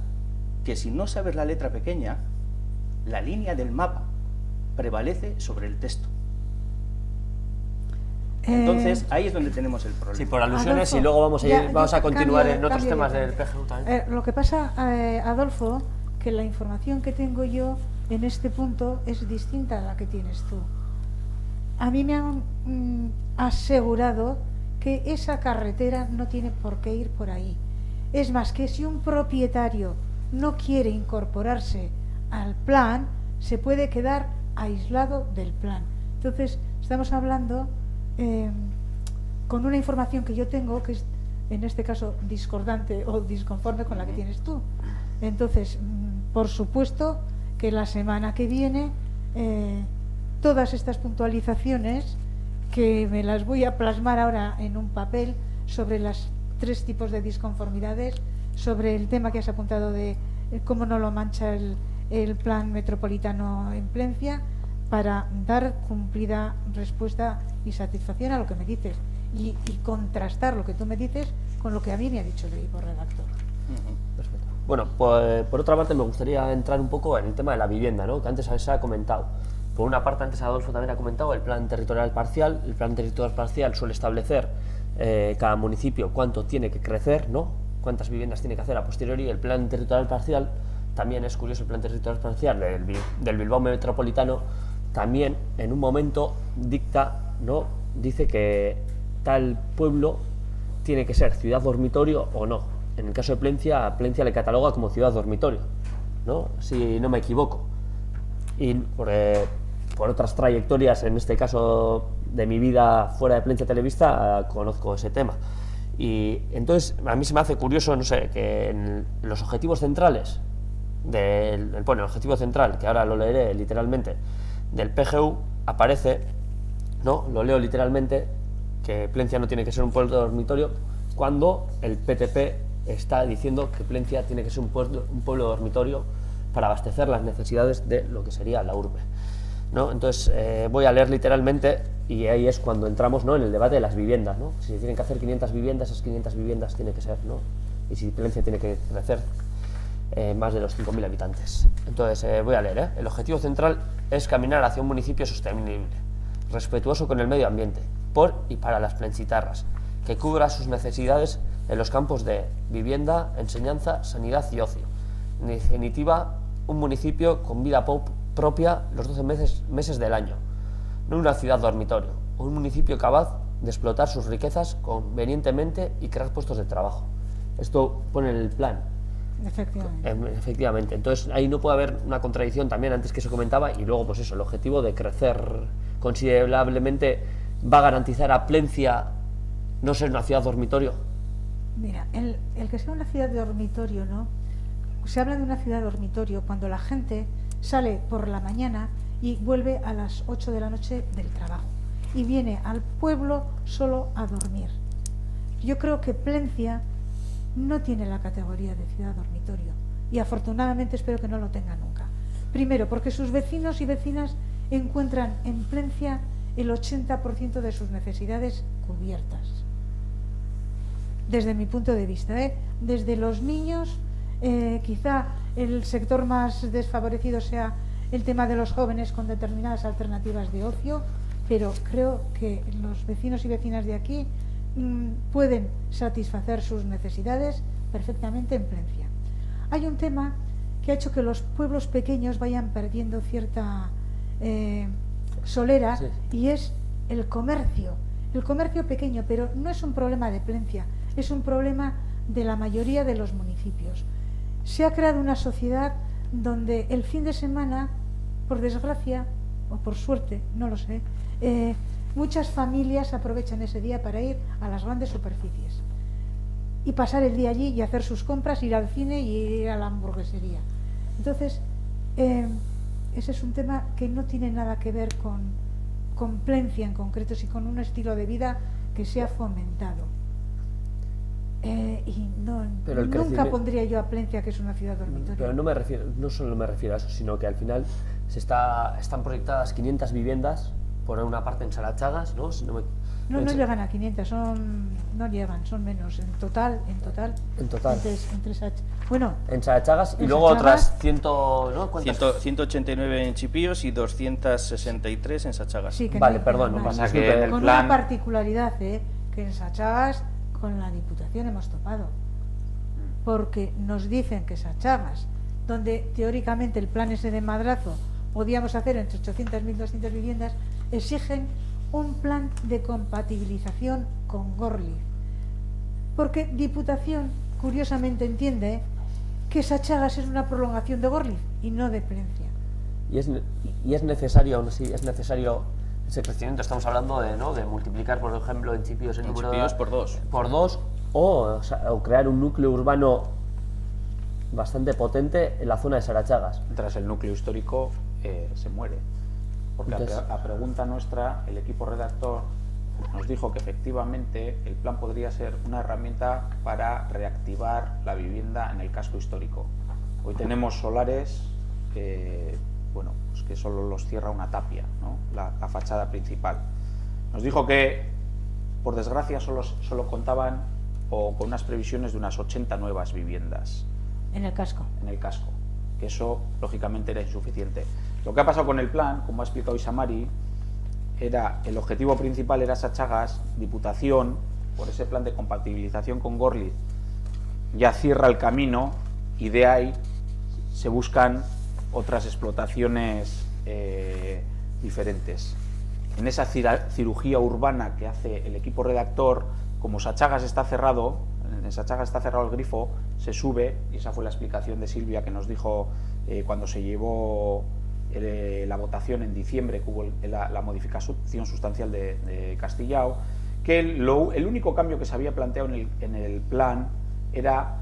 que si no sabes la letra pequeña, la línea del mapa prevalece sobre el texto. Entonces, ahí es donde tenemos el problema. Sí, por alusiones. Adolfo, y luego vamos a continuar en otros cambio temas de del PGU también. Lo que pasa, Adolfo, que la información que tengo yo en este punto es distinta a la que tienes tú. A mí me han asegurado que esa carretera no tiene por qué ir por ahí. Es más, que si un propietario no quiere incorporarse al plan, se puede quedar aislado del plan. Entonces, Estamos hablando con una información que yo tengo, que es en este caso discordante o disconforme con la que tienes tú. Entonces, por supuesto que la semana que viene todas estas puntualizaciones, que me las voy a plasmar ahora en un papel sobre las 3 tipos de disconformidades, sobre el tema que has apuntado de cómo no lo mancha el plan metropolitano en Plencia, para dar cumplida respuesta y satisfacción a lo que me dices y contrastar lo que tú me dices con lo que a mí me ha dicho el equipo redactor. Perfecto. Bueno, pues, por otra parte me gustaría entrar un poco en el tema de la vivienda, ¿no? Que antes se ha comentado. Por una parte, antes Adolfo también ha comentado el plan territorial parcial. El plan territorial parcial suele establecer cada municipio cuánto tiene que crecer, ¿no? Cuántas viviendas tiene que hacer a posteriori. El plan territorial parcial, también es curioso, el plan territorial parcial del Bilbao metropolitano, también en un momento dicta, ¿no? Dice que tal pueblo tiene que ser ciudad dormitorio o no. En el caso de Plencia, Plencia le cataloga como ciudad dormitorio, ¿no? Si no me equivoco. Y por otras trayectorias, en este caso de mi vida fuera de Plencia Televista, conozco ese tema. Y entonces a mí se me hace curioso, no sé, que en los objetivos centrales el objetivo central, que ahora lo leeré literalmente, del PGU, aparece, ¿no? Lo leo literalmente, que Plencia no tiene que ser un pueblo dormitorio, cuando el PTP está diciendo que Plencia tiene que ser un pueblo dormitorio para abastecer las necesidades de lo que sería la urbe, ¿no? Entonces voy a leer literalmente, y ahí es cuando entramos, ¿no?, en el debate de las viviendas, ¿no? Si tienen que hacer 500 viviendas, esas 500 viviendas tienen que ser, ¿no? Y si Plencia tiene que crecer más de los 5.000 habitantes. Entonces voy a leer, El objetivo central es caminar hacia un municipio sostenible, respetuoso con el medio ambiente, por y para las plencitarras, que cubra sus necesidades en los campos de vivienda, enseñanza, sanidad y ocio. En definitiva, un municipio con vida propia los 12 meses del año, no una ciudad dormitorio, un municipio capaz de explotar sus riquezas convenientemente y crear puestos de trabajo. Esto pone en el plan. Efectivamente. Entonces ahí no puede haber una contradicción también, antes que se comentaba, y luego pues eso, el objetivo de crecer considerablemente va a garantizar a Plencia no ser una ciudad dormitorio. Mira, el que sea una ciudad dormitorio, ¿no? Se habla de una ciudad dormitorio cuando la gente sale por la mañana y vuelve a las 8 de la noche del trabajo y viene al pueblo solo a dormir. Yo creo que Plencia no tiene la categoría de ciudad dormitorio y afortunadamente espero que no lo tenga nunca. Primero, porque sus vecinos y vecinas encuentran en Plencia el 80% de sus necesidades cubiertas. Desde mi punto de vista, desde los niños, quizá el sector más desfavorecido sea el tema de los jóvenes con determinadas alternativas de ocio, pero creo que los vecinos y vecinas de aquí pueden satisfacer sus necesidades perfectamente en Plencia. Hay un tema que ha hecho que los pueblos pequeños vayan perdiendo cierta solera, sí, y es el comercio pequeño, pero no es un problema de Plencia, es un problema de la mayoría de los municipios. Se ha creado una sociedad donde el fin de semana, por desgracia o por suerte, no lo sé, muchas familias aprovechan ese día para ir a las grandes superficies y pasar el día allí y hacer sus compras, ir al cine y ir a la hamburguesería. Entonces, ese es un tema que no tiene nada que ver con Plencia en concreto, sino con un estilo de vida que se ha fomentado. Y nunca pondría yo a Plencia que es una ciudad dormitorio. Pero no solo me refiero a eso, sino que al final están proyectadas 500 viviendas, por una parte en Sarachagas, ¿no? No llegan a 500, son menos, en total. Bueno, en Sarachagas y luego otras 189 en Chipíos y 263 en Sachagas. Sí, vale, perdón, no pasa que en el con plan... una particularidad, que en Sachagas con la Diputación hemos topado, porque nos dicen que Sachagas, donde teóricamente el plan ese de madrazo podíamos hacer entre 800 y 1.200 viviendas, exigen un plan de compatibilización con Gorliz, porque Diputación curiosamente entiende que Sachagas es una prolongación de Gorliz y no de Plencia. Y es necesario Ese crecimiento estamos hablando de, ¿no?, de multiplicar, por ejemplo, en Chipios el número Chipios por 2. Por 2, o crear un núcleo urbano bastante potente en la zona de Sarachagas. Tras el núcleo histórico se muere. Porque Entonces, a pregunta nuestra, el equipo redactor nos dijo que efectivamente el plan podría ser una herramienta para reactivar la vivienda en el casco histórico. Hoy tenemos solares bueno, pues que solo los cierra una tapia, ¿no?, la fachada principal. Nos dijo que, por desgracia, solo contaban con unas previsiones de unas 80 nuevas viviendas. En el casco. En el casco, que eso lógicamente era insuficiente. Lo que ha pasado con el plan, como ha explicado Isamari, el objetivo principal era Sachagas, Diputación, por ese plan de compatibilización con Gorliz, ya cierra el camino y de ahí se buscan otras explotaciones diferentes. En esa cirugía urbana que hace el equipo redactor, como Sachagas está cerrado, en Sachagas está cerrado el grifo, se sube, y esa fue la explicación de Silvia que nos dijo cuando se llevó la votación en diciembre, que hubo la modificación sustancial de Castillao, que el único cambio que se había planteado en el plan era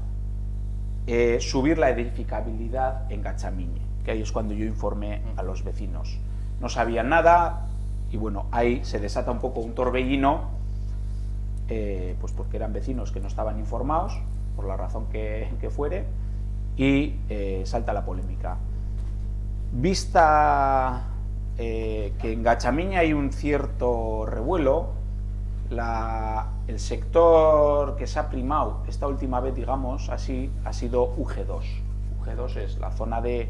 subir la edificabilidad en Gachamiñe, que ahí es cuando yo informé a los vecinos. No sabían nada y bueno, ahí se desata un poco un torbellino, pues porque eran vecinos que no estaban informados, por la razón que fuere, y salta la polémica. Vista que en Gachamiñe hay un cierto revuelo, el sector que se ha primado esta última vez, digamos así, ha sido UG2. UG2 es la zona de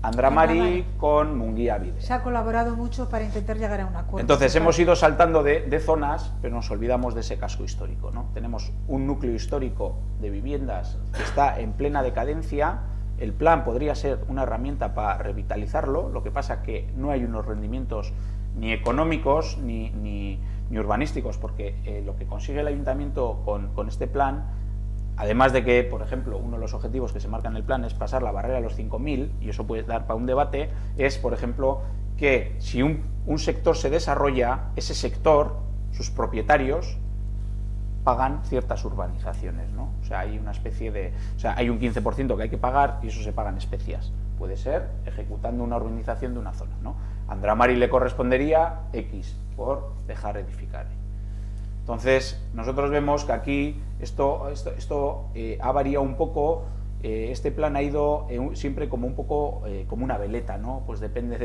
Andramari con Munguía-Vide. Se ha colaborado mucho para intentar llegar a un acuerdo. Entonces hemos ido saltando de zonas, pero nos olvidamos de ese casco histórico, ¿no? Tenemos un núcleo histórico de viviendas que está en plena decadencia. El plan podría ser una herramienta para revitalizarlo, lo que pasa que no hay unos rendimientos ni económicos ni urbanísticos, porque lo que consigue el ayuntamiento con este plan, además de que, por ejemplo, uno de los objetivos que se marca en el plan es pasar la barrera a los 5.000, y eso puede dar para un debate, es, por ejemplo, que si un sector se desarrolla, ese sector, sus propietarios, pagan ciertas urbanizaciones, ¿no? O sea, hay una especie de... O sea, hay un 15% que hay que pagar y eso se paga en especias. Puede ser ejecutando una urbanización de una zona, ¿no? A Andramari le correspondería X por dejar edificar. Entonces, nosotros vemos que aquí esto ha variado un poco. Este plan ha ido siempre como un poco como una veleta, ¿no? Pues depende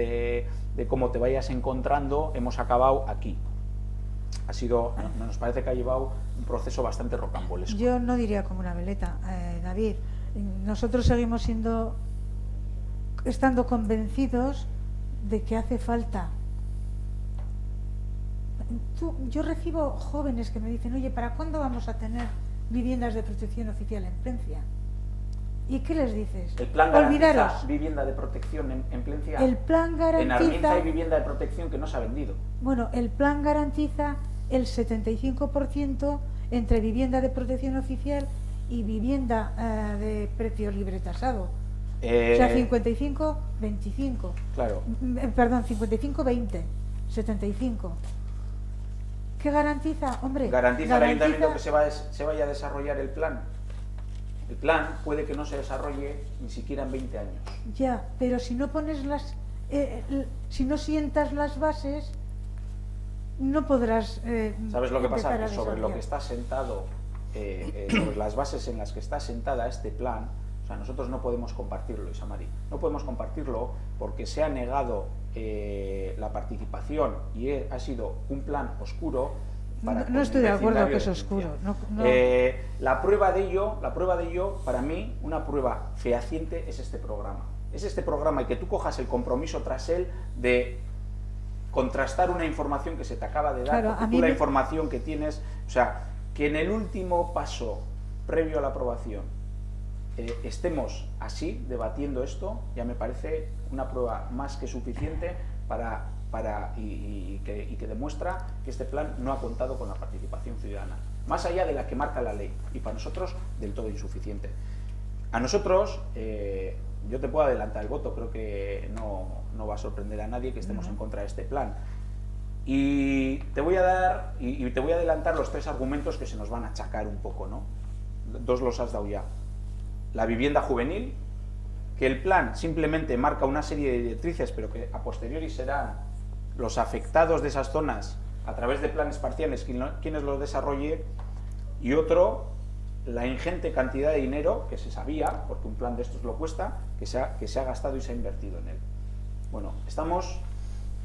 de cómo te vayas encontrando, hemos acabado aquí. Ha sido, nos parece que ha llevado un proceso bastante rocambolesco. Yo no diría como una veleta, David. Nosotros seguimos estando convencidos de que hace falta. Yo recibo jóvenes que me dicen, oye, ¿para cuándo vamos a tener viviendas de protección oficial en Plencia? ¿Y qué les dices? El plan garantiza Olvidaros. Vivienda de protección en Plencia. El plan garantiza... En Arminza hay vivienda de protección que no se ha vendido. Bueno, el plan garantiza el 75% entre vivienda de protección oficial y vivienda de precio libre tasado. O sea, 55-25. Claro. Perdón, 55-20. 75. ¿Qué garantiza? Hombre, Garantiza el ayuntamiento que se vaya a desarrollar el plan. El plan puede que no se desarrolle ni siquiera en 20 años. Ya, pero si no pones si no sientas las bases, no podrás. ¿Sabes lo que pasa? Que sobre lo desarrollar. que está sentado, sobre las bases en las que está sentada este plan, o sea, nosotros no podemos compartirlo, Isamari. No podemos compartirlo porque se ha negado la participación y ha sido un plan oscuro. No estoy de acuerdo que es oscuro. No. La prueba de ello, para mí, una prueba fehaciente es este programa. Es este programa y que tú cojas el compromiso tras él de contrastar una información que se te acaba de dar, Claro, porque a tú mí la me- información que tienes, o sea, que en el último paso previo a la aprobación estemos así debatiendo esto, ya me parece una prueba más que suficiente y que demuestra que este plan no ha contado con la participación ciudadana, más allá de la que marca la ley, y para nosotros del todo insuficiente. A nosotros, yo te puedo adelantar el voto, creo que no va a sorprender a nadie que estemos en contra de este plan. Y te voy a dar, y te voy a adelantar los 3 argumentos que se nos van a achacar un poco, ¿no? 2 los has dado ya. La vivienda juvenil, que el plan simplemente marca una serie de directrices, pero que a posteriori serán los afectados de esas zonas a través de planes parciales quienes los desarrolle. Y otro, la ingente cantidad de dinero que se sabía, porque un plan de estos lo cuesta, que se ha gastado y se ha invertido en él. Bueno, estamos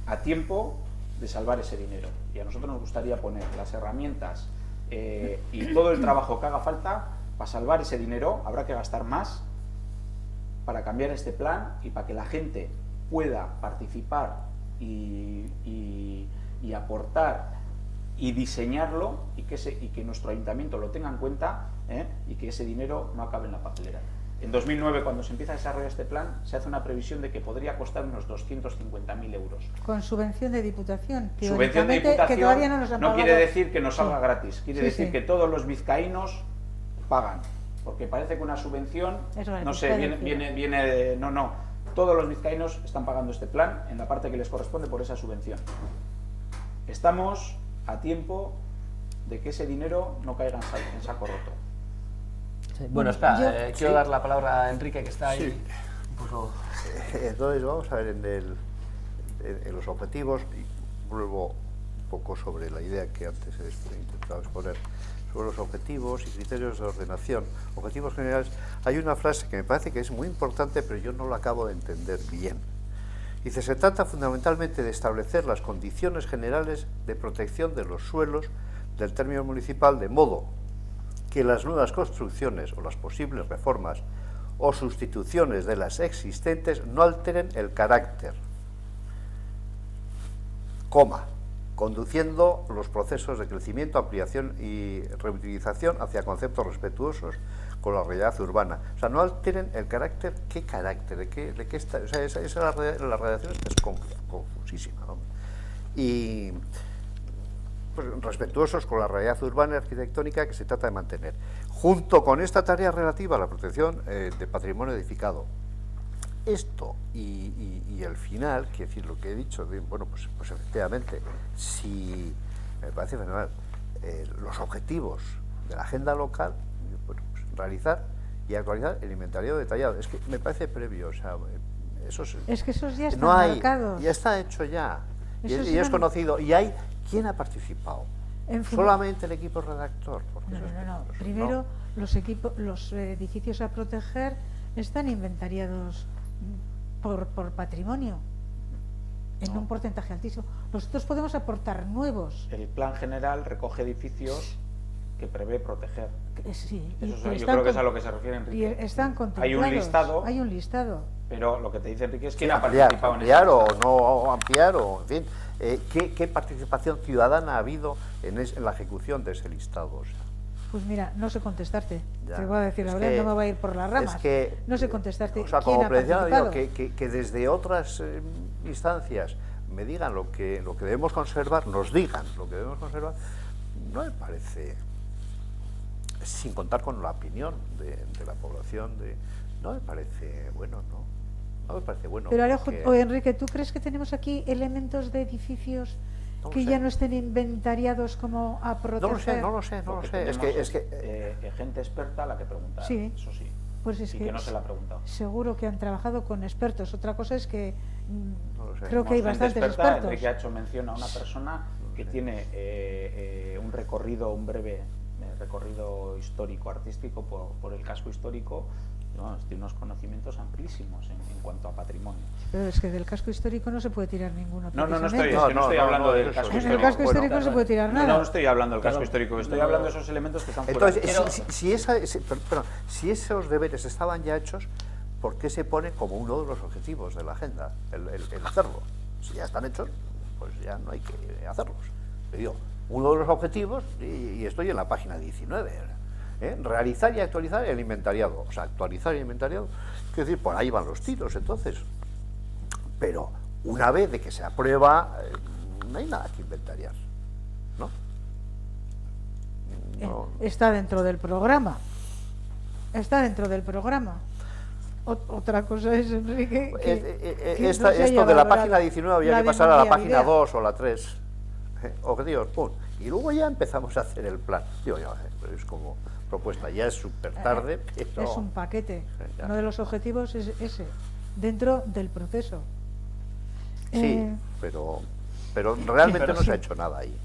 a tiempo de salvar ese dinero, y a nosotros nos gustaría poner las herramientas y todo el trabajo que haga falta para salvar ese dinero. Habrá que gastar más para cambiar este plan y para que la gente pueda participar y aportar y diseñarlo, y que nuestro ayuntamiento lo tenga en cuenta, y que ese dinero no acabe en la papelera. En 2009, cuando se empieza a desarrollar este plan, se hace una previsión de que podría costar unos 250.000 euros. Con subvención de Diputación. Subvención de Diputación que todavía no nos han pagado. quiere decir que nos salga gratis, quiere Sí, decir sí. que todos los vizcaínos pagan, porque parece que una subvención, Es gratis, no sé, está viene no, todos los vizcaínos están pagando este plan en la parte que les corresponde por esa subvención. Estamos a tiempo de que ese dinero no caiga en saco roto. Sí, bueno, espera, quiero sí. dar la palabra a Enrique, que está ahí. Sí. Un poco... Entonces vamos a ver en los objetivos, y vuelvo un poco sobre la idea que antes he intentado exponer, sobre los objetivos y criterios de ordenación, objetivos generales. Hay una frase que me parece que es muy importante, pero yo no la acabo de entender bien. Dice, se trata fundamentalmente de establecer las condiciones generales de protección de los suelos del término municipal, de modo que las nuevas construcciones o las posibles reformas o sustituciones de las existentes no alteren el carácter, conduciendo los procesos de crecimiento, ampliación y reutilización hacia conceptos respetuosos con la realidad urbana. O sea, no alteren el carácter. ¿Qué carácter? ¿De qué está? O sea, esa la redacción es confusísima, ¿no? Y pues, respetuosos con la realidad urbana y arquitectónica que se trata de mantener, junto con esta tarea relativa a la protección de patrimonio edificado. Esto y el final, quiere decir lo que he dicho, bueno, pues efectivamente, si me parece fenomenal, los objetivos de la agenda local, bueno, pues, realizar y actualizar el inventario detallado. Es que me parece previo, o sea, es que esos ya están no hay, marcados. ya está hecho ya, y Esos es eran... conocido, y hay, ¿quién ha participado? Solamente el equipo redactor. Porque no. Primero, no. los edificios a proteger están inventariados por patrimonio en un porcentaje altísimo. Nosotros podemos aportar nuevos. El plan general recoge edificios que prevé proteger. Sí, Eso yo creo que es a lo que se refiere Enrique. Y están contemplados. Hay un listado. Pero lo que te dice Enrique es quién ha ampliar, participado ampliar en o no ampliar, o en fin, ¿qué participación ciudadana ha habido en la ejecución de ese listado? O sea, pues mira, no sé contestarte. ya, Te voy a decir la verdad, no me voy a ir por las ramas. Es que, no sé contestarte. O sea, ¿quién como ha decía, participado? que desde otras instancias me digan lo que debemos conservar, nos digan lo que debemos conservar, no me parece, sin contar con la opinión de la población, no me parece bueno, no me parece bueno. Pero Alejo, porque... o Enrique, ¿tú crees que tenemos aquí elementos de edificios que ya no estén inventariados como a proteger? No lo sé. Es que gente experta a la que preguntar, sí. Eso sí. Pues es que no se la ha preguntado. Seguro que han trabajado con expertos. Otra cosa es que creo que hay gente bastantes experta, expertos. Enrique ha hecho mención a una persona que tiene un breve recorrido histórico, artístico por el casco histórico. Tiene unos conocimientos amplísimos en cuanto a patrimonio. Pero es que del casco histórico no se puede tirar ninguno. No estoy hablando del casco histórico. En el casco histórico no se puede tirar nada. No estoy hablando del casco histórico, estoy hablando de esos elementos que están fuera. Entonces, si esos deberes estaban ya hechos, ¿por qué se pone como uno de los objetivos de la agenda el hacerlo? Si ya están hechos, pues ya no hay que hacerlos. Le digo, uno de los objetivos, y estoy en la página 19, realizar y actualizar el inventariado. O sea, actualizar el inventariado, quiero decir, por ahí van los tiros, entonces. Pero una vez de que se aprueba, no hay nada que inventariar, ¿no? Está dentro del programa. Está dentro del programa. Otra cosa es, Enrique, esto de la página 19 había que pasar a la página 2 o la 3. objetivos, pum. Y luego ya empezamos a hacer el plan. Digo yo, pero es como propuesta, ya es súper tarde. Pero... Es un paquete. Ya. Uno de los objetivos es ese, dentro del proceso. Sí, pero realmente pero no sí. se ha hecho nada ahí.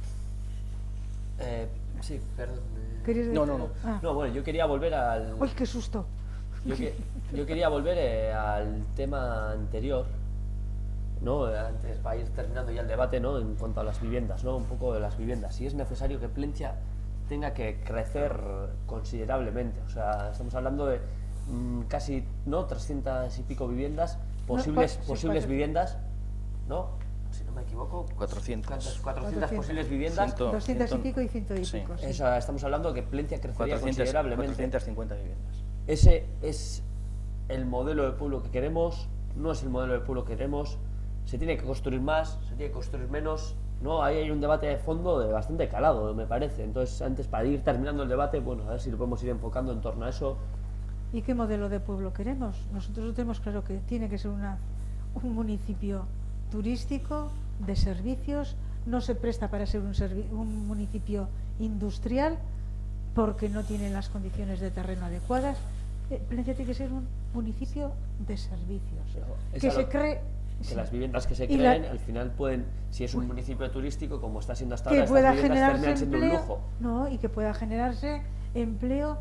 Sí, perdón. ¿Querías No, decir? no, no. Ah. No, bueno, yo quería volver al... ¡Uy, qué susto! Yo quería volver al tema anterior, ¿no? Antes para ir terminando ya el debate, ¿no? En cuanto a las viviendas, ¿no? Un poco de las viviendas. Si es necesario que Plentzia tenga que crecer considerablemente. O sea, estamos hablando de casi, ¿no? 300 y pico viviendas, posibles viviendas, ¿no? Si no me equivoco, 400. 400 posibles viviendas. 200 y pico y 100 y sí. pico. Sí. Eso, estamos hablando de que Plentzia crecería 400, considerablemente. 450 viviendas. Ese es el modelo de pueblo que queremos, no es el modelo de pueblo que queremos, se tiene que construir más, se tiene que construir menos, ¿no? Ahí hay un debate de fondo de bastante calado, me parece. Entonces, antes, para ir terminando el debate, bueno, a ver si lo podemos ir enfocando en torno a eso. ¿Y qué modelo de pueblo queremos? Nosotros lo tenemos claro que tiene que ser un municipio turístico, de servicios, no se presta para ser un municipio industrial porque no tiene las condiciones de terreno adecuadas. Plentzia tiene que ser un municipio de servicios, que se cree... Que sí. las viviendas que se Y creen, al final pueden, si es un municipio turístico, como está siendo hasta ahora, que pueda estas viviendas generarse terminan siendo un empleo, lujo. no, y que pueda generarse empleo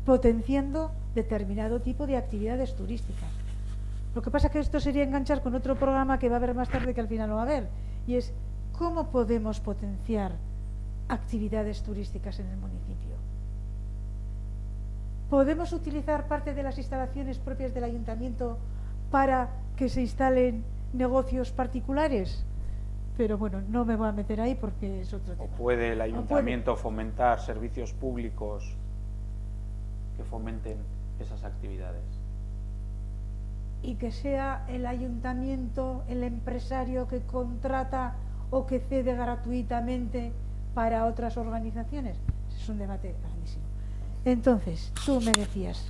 potenciando determinado tipo de actividades turísticas. Lo que pasa es que esto sería enganchar con otro programa que va a haber más tarde, que al final lo va a haber, y es cómo podemos potenciar actividades turísticas en el municipio. ¿Podemos utilizar parte de las instalaciones propias del ayuntamiento para que se instalen negocios particulares? Pero bueno, no me voy a meter ahí porque es otro ¿O tema. puede el ayuntamiento fomentar servicios públicos que fomenten esas actividades? Y que sea el ayuntamiento el empresario que contrata o que cede gratuitamente para otras organizaciones. Es un debate grandísimo. Entonces, tú me decías,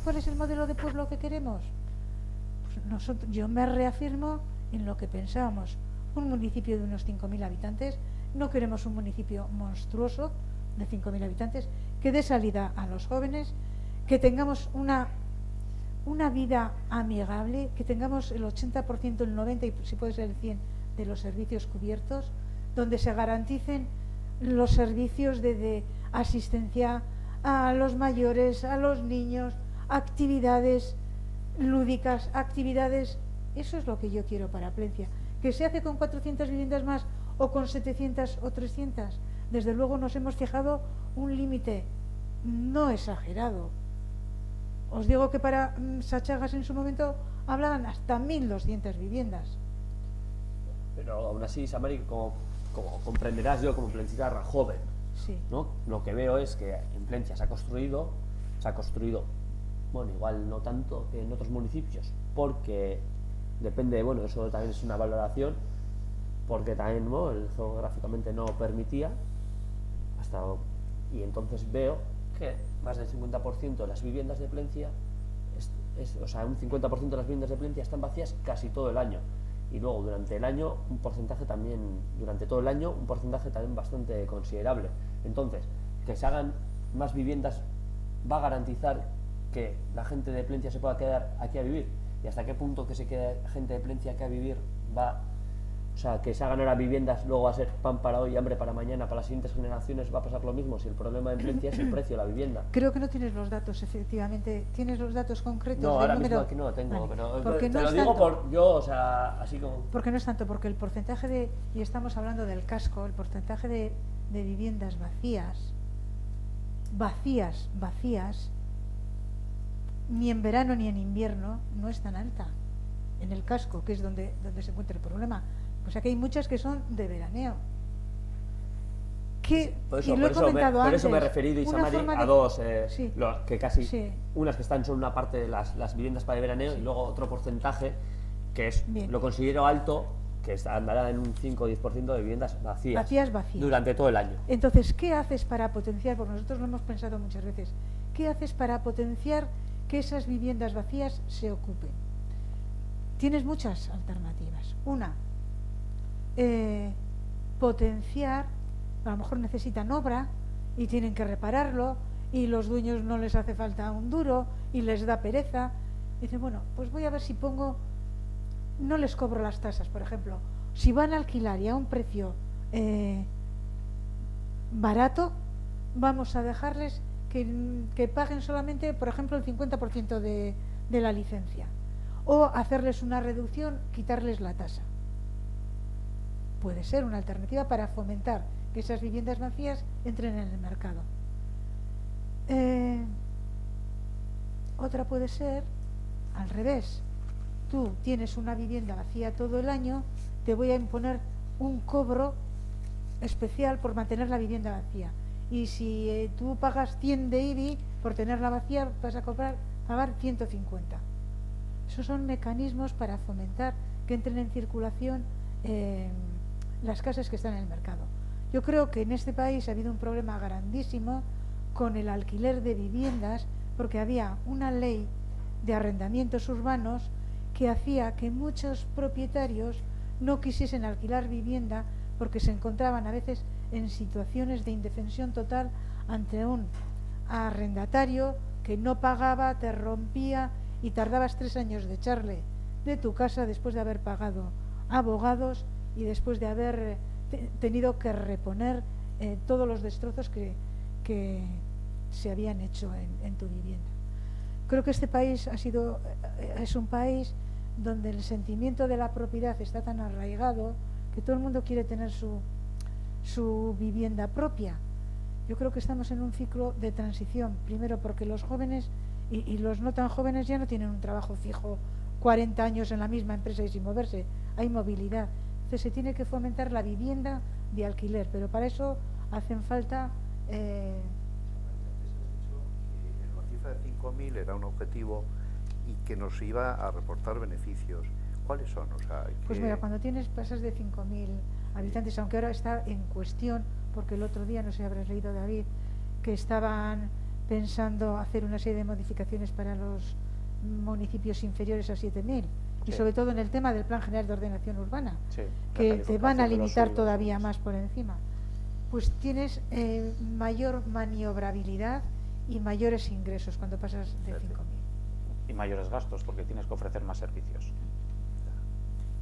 ¿cuál es el modelo de pueblo que queremos? Pues yo me reafirmo en lo que pensábamos. Un municipio de unos 5.000 habitantes. No queremos un municipio monstruoso de 5.000 habitantes, que dé salida a los jóvenes, que tengamos una vida amigable, que tengamos el 80%, el 90% y si puede ser el 100% de los servicios cubiertos, donde se garanticen los servicios de asistencia a los mayores, a los niños, actividades lúdicas, actividades. Eso es lo que yo quiero para Plentzia. ¿Que se hace con 400 viviendas más o con 700 o 300? Desde luego nos hemos fijado un límite no exagerado. Os digo que para Sachagas en su momento hablaban hasta 1.200 viviendas. Pero aún así, Samari, como comprenderás, yo como plencitarra joven, Sí. ¿no? Lo que veo es que en Plentzia se ha construido, bueno, igual no tanto que en otros municipios, porque depende, bueno, eso también es una valoración, porque también, ¿no? Geográficamente no permitía, y entonces veo que más del 50% de las viviendas de Plentzia, o sea, un 50% de las viviendas de Plentzia están vacías casi todo el año. Y luego durante el año durante todo el año un porcentaje también bastante considerable. Entonces, que se hagan más viviendas va a garantizar que la gente de Plentzia se pueda quedar aquí a vivir. Y hasta qué punto que se quede gente de Plentzia aquí a vivir o sea, que se hagan ahora viviendas, luego va a ser pan para hoy, hambre para mañana, para las siguientes generaciones va a pasar lo mismo. Si el problema de Plentzia es el precio de la vivienda. Creo que no tienes los datos, efectivamente. ¿Tienes los datos concretos No, del ahora número? mismo aquí no lo tengo, Vale. pero Porque te no lo es digo tanto. o sea, así como... Porque no es tanto, porque el porcentaje y estamos hablando del casco, el porcentaje de viviendas vacías, ni en verano ni en invierno, no es tan alta. En el casco, que es donde se encuentra el problema. O sea que hay muchas que son de veraneo. Por y lo he comentado antes. eso me he referido, Isamari, a dos, sí. que casi, Sí. unas que están son una parte de las viviendas para el veraneo, Sí. y luego otro porcentaje que es, Bien. lo considero alto, que andará en un 5 o 10% de viviendas vacías Vacías. durante todo el año. Entonces, ¿qué haces para potenciar? Porque nosotros lo hemos pensado muchas veces. ¿Qué haces para potenciar que esas viviendas vacías se ocupen? Tienes muchas alternativas. Una, potenciar, a lo mejor necesitan obra y tienen que repararlo y los dueños no les hace falta un duro y les da pereza. Dicen, bueno, pues voy a ver si pongo, no les cobro las tasas, por ejemplo, si van a alquilar y a un precio barato, vamos a dejarles que paguen solamente, por ejemplo, el 50% de la licencia, o hacerles una reducción, quitarles la tasa. Puede ser una alternativa para fomentar que esas viviendas vacías entren en el mercado. Otra puede ser al revés. Tú tienes una vivienda vacía todo el año, te voy a imponer un cobro especial por mantener la vivienda vacía. Y si tú pagas 100 de IBI por tenerla vacía, vas a pagar 150. Esos son mecanismos para fomentar que entren en circulación las casas que están en el mercado. Yo creo que en este país ha habido un problema grandísimo con el alquiler de viviendas, porque había una ley de arrendamientos urbanos que hacía que muchos propietarios no quisiesen alquilar vivienda porque se encontraban a veces en situaciones de indefensión total ante un arrendatario que no pagaba, te rompía y tardabas 3 años de echarle de tu casa después de haber pagado abogados y después de haber tenido que reponer todos los destrozos que se habían hecho en tu vivienda. Creo que este país es un país donde el sentimiento de la propiedad está tan arraigado que todo el mundo quiere tener su vivienda propia. Yo creo que estamos en un ciclo de transición, primero porque los jóvenes y los no tan jóvenes ya no tienen un trabajo fijo 40 años en la misma empresa y sin moverse, hay movilidad. Entonces se tiene que fomentar la vivienda de alquiler, pero para eso hacen falta... La cifra de 5.000 era un objetivo y que nos iba a reportar beneficios. ¿Cuáles son? O sea, Pues mira, cuando pasas de 5.000 habitantes, aunque ahora está en cuestión, porque el otro día, no sé si habrás leído, David, que estaban pensando hacer una serie de modificaciones para los municipios inferiores a 7.000, y sobre todo en el tema del Plan General de Ordenación Urbana, que te van a limitar todavía más por encima. Pues tienes mayor maniobrabilidad y mayores ingresos cuando pasas de 5.000. Y mayores gastos, porque tienes que ofrecer más servicios.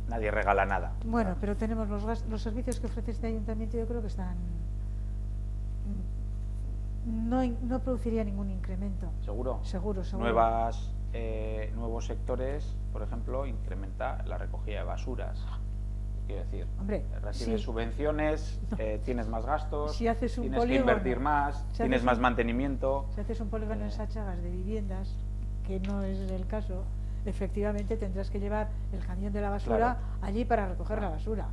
Nadie regala nada. Bueno, pero tenemos los servicios que ofrece este ayuntamiento, yo creo que están... No produciría ningún incremento. ¿Seguro? Seguro. Nuevos sectores, por ejemplo, incrementa la recogida de basuras. Quiero decir, hombre, recibes subvenciones, tienes más gastos, si haces un tienes que invertir más, tienes más mantenimiento. Si haces un polígono en Sáchagas de viviendas, que no es el caso, efectivamente tendrás que llevar el camión de la basura allí para recoger la basura.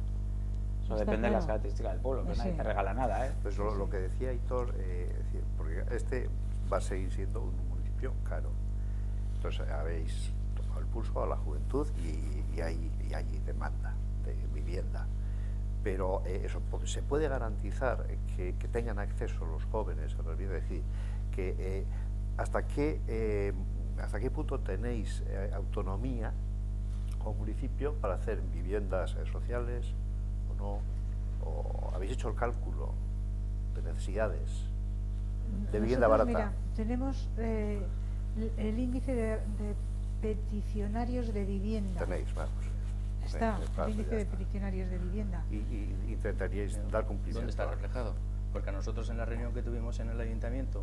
Eso depende de las características del pueblo, que nadie te regala nada, ¿eh? Pues lo que decía Aitor, porque este va a seguir siendo un municipio caro. Entonces habéis tomado el pulso a la juventud y hay demanda de vivienda. Pero eso se puede garantizar que tengan acceso los jóvenes a la vivienda, es decir, que hasta qué punto tenéis autonomía como municipio para hacer viviendas sociales o no, o habéis hecho el cálculo de necesidades de vivienda barata. Mira, tenemos el índice de peticionarios de vivienda. Tenéis, vamos. Está el índice de peticionarios de vivienda. Y intentaríais dar cumplimiento. ¿Dónde está reflejado? Porque a nosotros en la reunión que tuvimos en el ayuntamiento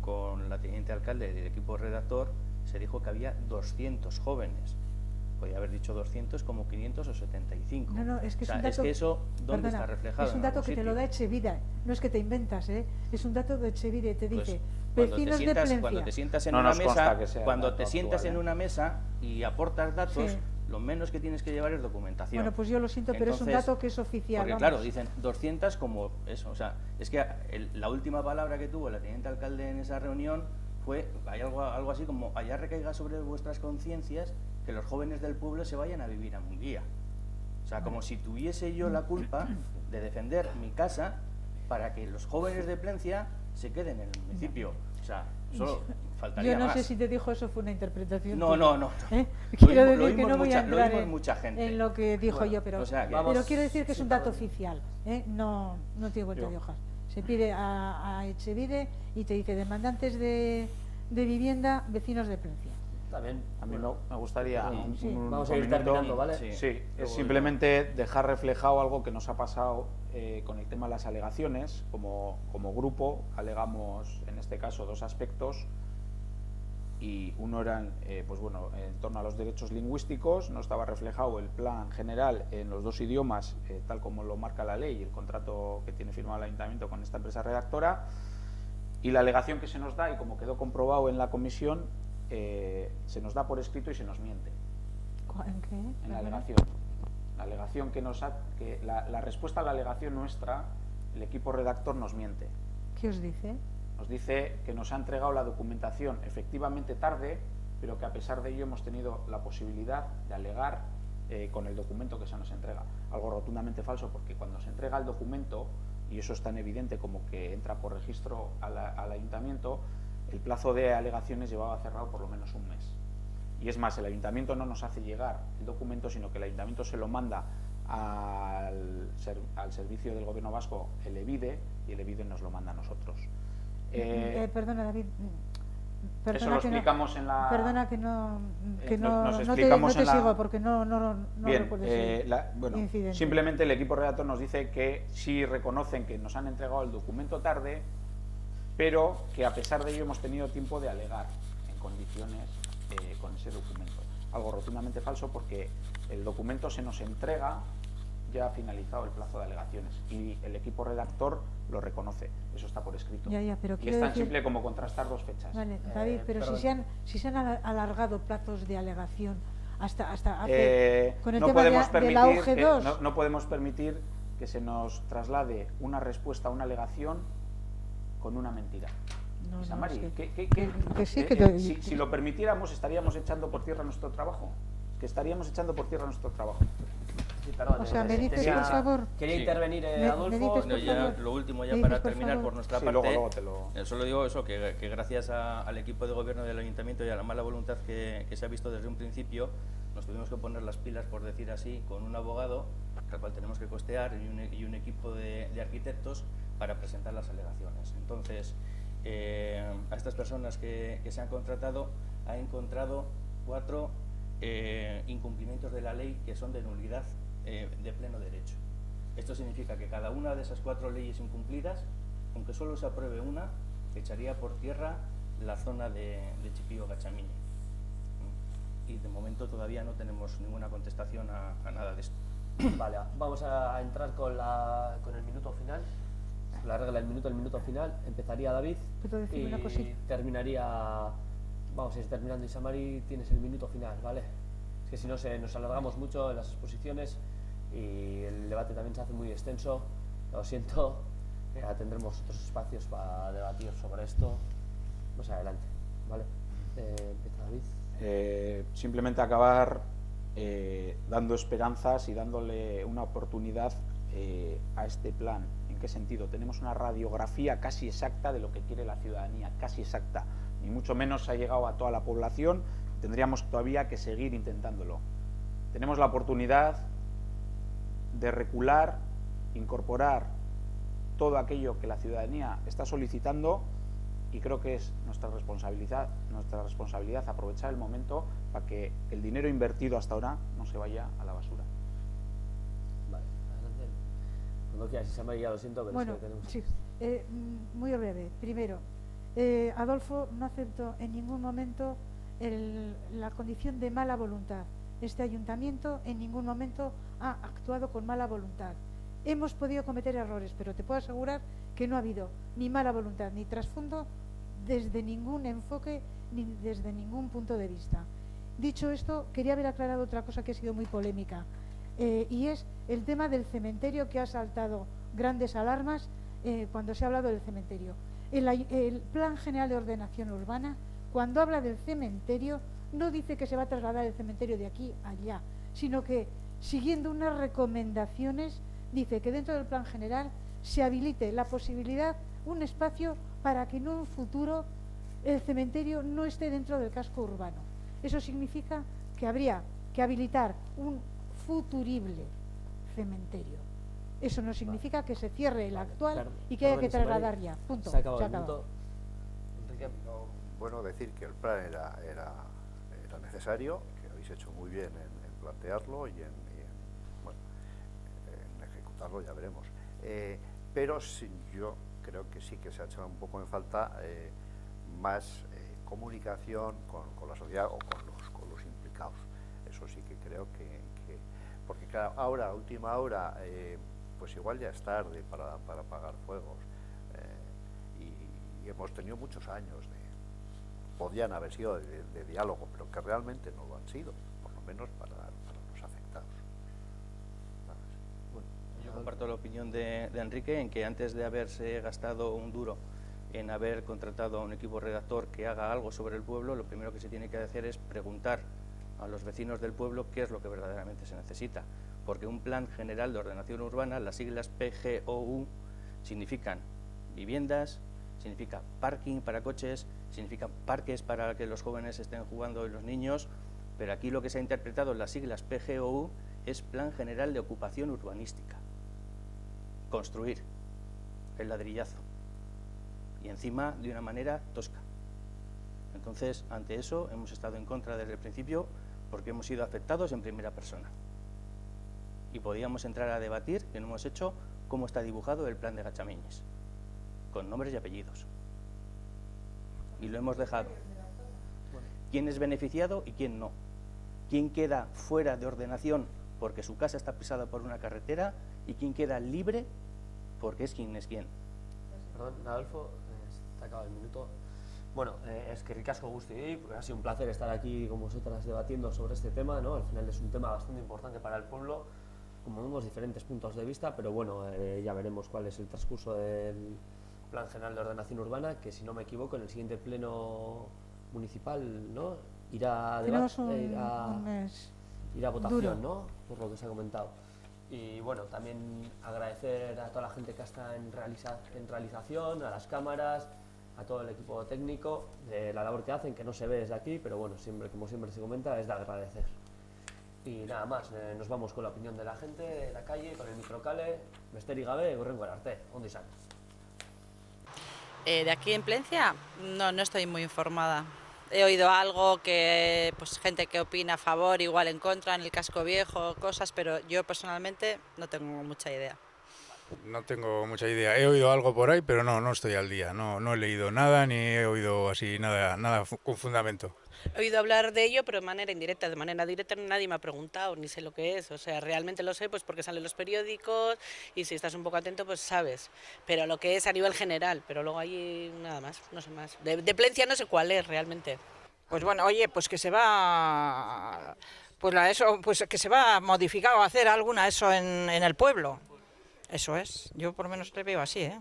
con la teniente alcalde y el equipo redactor se dijo que había 200 jóvenes. Podría haber dicho 200 como 500 o 75. No, es que es un dato... Es que eso, ¿dónde está reflejado? Es un dato que te lo da Echevida, no es que te inventas, es un dato de Echevida y te dice, vecinos de Plencia. Cuando te sientas en una mesa, y aportas datos, lo menos que tienes que llevar es documentación. Bueno, pues yo lo siento, pero es un dato que es oficial. Porque claro, dicen 200 como eso, o sea, es que la última palabra que tuvo la teniente alcalde en esa reunión fue algo así como: allá recaiga sobre vuestras conciencias que los jóvenes del pueblo se vayan a vivir a Munguía. O sea, como si tuviese yo la culpa de defender mi casa para que los jóvenes de Plencia se queden en el municipio. O sea, solo faltaría Yo no más. sé si te dijo eso, fue una interpretación. No, tuya. no, no. ¿Eh? Lo Quiero oímos- lo decir que oímos no voy mucha- a lo entrar oímos mucha gente. en lo que dijo Bueno, yo, pero, o sea que- Vamos- pero quiero decir que es sí, un dato perdón. oficial, no tiene vuelta Yo. de hojas. Se pide a Etxebide y te dice demandantes de vivienda, vecinos de Plencia. También. A mí bueno, me gustaría Sí. Vamos a ir minuto. terminando, ¿vale? Sí. Sí, Luego es simplemente dejar reflejado algo que nos ha pasado con el tema de las alegaciones. Como grupo alegamos en este caso dos aspectos y uno eran, pues bueno, en torno a los derechos lingüísticos. No estaba reflejado el plan general en los dos idiomas, tal como lo marca la ley y el contrato que tiene firmado el ayuntamiento con esta empresa redactora. Y la alegación que se nos da, y como quedó comprobado en la comisión, se nos da por escrito y se nos miente. ¿En qué? En la alegación. La alegación la respuesta a la alegación nuestra, el equipo redactor nos miente. ¿Qué os dice? Nos dice que nos ha entregado la documentación efectivamente tarde, pero que a pesar de ello hemos tenido la posibilidad de alegar con el documento que se nos entrega. Algo rotundamente falso, porque cuando se entrega el documento, y eso es tan evidente como que entra por registro al ayuntamiento, el plazo de alegaciones llevaba cerrado por lo menos un mes. Y es más, el ayuntamiento no nos hace llegar el documento, sino que el ayuntamiento se lo manda al servicio del gobierno vasco, el EBIDE, y el EBIDE nos lo manda a nosotros. Perdona, David. Perdona Eso lo que explicamos en la... Perdona que no nos no te explicamos en la- sigo porque no Bien, recuerdo ese bueno, incidente. simplemente el equipo redactor nos dice que sí reconocen que nos han entregado el documento tarde, pero que a pesar de ello hemos tenido tiempo de alegar en condiciones con ese documento. Algo rotundamente falso, porque el documento se nos entrega ya ha finalizado el plazo de alegaciones y el equipo redactor lo reconoce. Eso está por escrito. Ya, pero y quiero es tan decir- simple como contrastar dos fechas. Vale, David, pero perdón. si se han alargado plazos de alegación hasta hace, con el No tema podemos del permitir auge que, 2. no podemos permitir que se nos traslade una respuesta a una alegación con una mentira. No, Isa no, Mari, es ¿qué- que sí, que te- si lo permitiéramos, estaríamos echando por tierra nuestro trabajo. Que estaríamos echando por tierra nuestro trabajo. Sí, perdón, O sea, me dices, tenía- por favor. Quería Sí. intervenir Me Adolfo. dices, No, por ya, favor. lo último, ya Me para dices, por terminar favor. por nuestra Sí, parte, luego te lo... solo digo eso, que gracias al equipo de gobierno del ayuntamiento y a la mala voluntad que se ha visto desde un principio, nos tuvimos que poner las pilas, por decir así, con un abogado, al cual tenemos que costear, y un equipo de arquitectos para presentar las alegaciones. Entonces, a estas personas que se han contratado, ha encontrado 4 incumplimientos de la ley que son de nulidad de pleno derecho. Esto significa que cada una de esas 4 leyes incumplidas, aunque solo se apruebe una, echaría por tierra la zona de Chipío-Gachamiñe. Y de momento todavía no tenemos ninguna contestación a nada de esto. Vale, vamos a entrar con el minuto final. La regla del minuto final. Empezaría David ¿Puedo decir y una cosita? terminaría. Vamos a ir terminando. Isamari, tienes el minuto final, ¿vale? Es que si no nos alargamos mucho en las exposiciones y el debate también se hace muy extenso. Lo siento, tendremos otros espacios para debatir sobre esto más adelante, ¿vale? Empieza David. Simplemente acabar dando esperanzas y dándole una oportunidad a este plan. ¿En qué sentido? Tenemos una radiografía casi exacta de lo que quiere la ciudadanía, casi exacta. Ni mucho menos ha llegado a toda la población, tendríamos todavía que seguir intentándolo. Tenemos la oportunidad de recular, incorporar todo aquello que la ciudadanía está solicitando, y creo que es nuestra responsabilidad aprovechar el momento para que el dinero invertido hasta ahora no se vaya a la basura. Vale, adelante. Cuando quieras, Isamari, ya lo siento, pero Bueno, es que tenemos... sí, muy breve. Primero, Adolfo no aceptó en ningún momento la condición de mala voluntad. Este ayuntamiento en ningún momento ha actuado con mala voluntad. Hemos podido cometer errores, pero te puedo asegurar que no ha habido ni mala voluntad ni trasfondo desde ningún enfoque ni desde ningún punto de vista. Dicho esto, quería haber aclarado otra cosa que ha sido muy polémica, y es el tema del cementerio, que ha saltado grandes alarmas cuando se ha hablado del cementerio. El Plan General de Ordenación Urbana, cuando habla del cementerio, no dice que se va a trasladar el cementerio de aquí a allá, sino que, siguiendo unas recomendaciones, dice que dentro del Plan General se habilite la posibilidad, un espacio para que en un futuro el cementerio no esté dentro del casco urbano. Eso significa que habría que habilitar un futurible cementerio. Eso no significa que se cierre el actual y que haya que trasladar ya. Punto. Se ha acabado Se el acaba. minuto. Enrique. Bueno, decir que el plan era necesario, que habéis hecho muy bien en plantearlo y en ejecutarlo, ya veremos. Pero yo creo que sí que se ha echado un poco en falta más comunicación con la sociedad o con los implicados. Eso sí que creo que porque claro, ahora, a última hora, pues igual ya es tarde para apagar fuegos. Y hemos tenido muchos años podían haber sido de diálogo, pero que realmente no lo han sido, por lo menos para los afectados. Bueno, yo comparto la opinión de Enrique en que antes de haberse gastado un duro en haber contratado a un equipo redactor que haga algo sobre el pueblo, lo primero que se tiene que hacer es preguntar a los vecinos del pueblo qué es lo que verdaderamente se necesita, porque un plan general de ordenación urbana, las siglas PGOU, significan viviendas, significa parking para coches, significa parques para que los jóvenes estén jugando y los niños, pero aquí lo que se ha interpretado en las siglas PGOU es Plan General de Ocupación Urbanística. Construir el ladrillazo y encima de una manera tosca. Entonces, ante eso hemos estado en contra desde el principio porque hemos sido afectados en primera persona. Y podíamos entrar a debatir, que no hemos hecho, cómo está dibujado el plan de Gachamiñes, con nombres y apellidos. Y lo hemos dejado. ¿Quién es beneficiado y quién no? ¿Quién queda fuera de ordenación porque su casa está pisada por una carretera y quién queda libre porque es quien es quién? Perdón, Adolfo, te acaba el minuto. Bueno, es que ricasco gusto y porque ha sido un placer estar aquí con vosotras debatiendo sobre este tema, ¿no? Al final es un tema bastante importante para el pueblo, como vemos diferentes puntos de vista, pero bueno, ya veremos cuál es el transcurso del Plan General de Ordenación Urbana, que si no me equivoco en el siguiente pleno municipal, ¿no? Irá a debate, irá a votación, duro, ¿no? Por lo que se ha comentado. Y bueno, también agradecer a toda la gente que está en realización, a las cámaras, a todo el equipo técnico, de la labor que hacen, que no se ve desde aquí, pero bueno, siempre, como siempre se comenta, es de agradecer. Y nada más, nos vamos con la opinión de la gente, de la calle, con el microcale, Besterik gabe, hurrengo arte, ondo izan. De aquí en Plencia, no estoy muy informada. He oído algo que, pues, gente que opina a favor, igual en contra, en el casco viejo, cosas, pero yo personalmente no tengo mucha idea. No tengo mucha idea. He oído algo por ahí, pero no estoy al día. No he leído nada ni he oído así nada con fundamento. He oído hablar de ello, pero de manera indirecta. De manera directa nadie me ha preguntado, ni sé lo que es. O sea, realmente lo sé pues porque salen los periódicos y si estás un poco atento, pues sabes. Pero lo que es a nivel general, pero luego ahí nada más, no sé más. De Plencia no sé cuál es realmente. Pues bueno, oye, pues que se va, pues que se va a modificar o a hacer alguna eso en el pueblo. Eso es, yo por lo menos le veo así, ¿eh?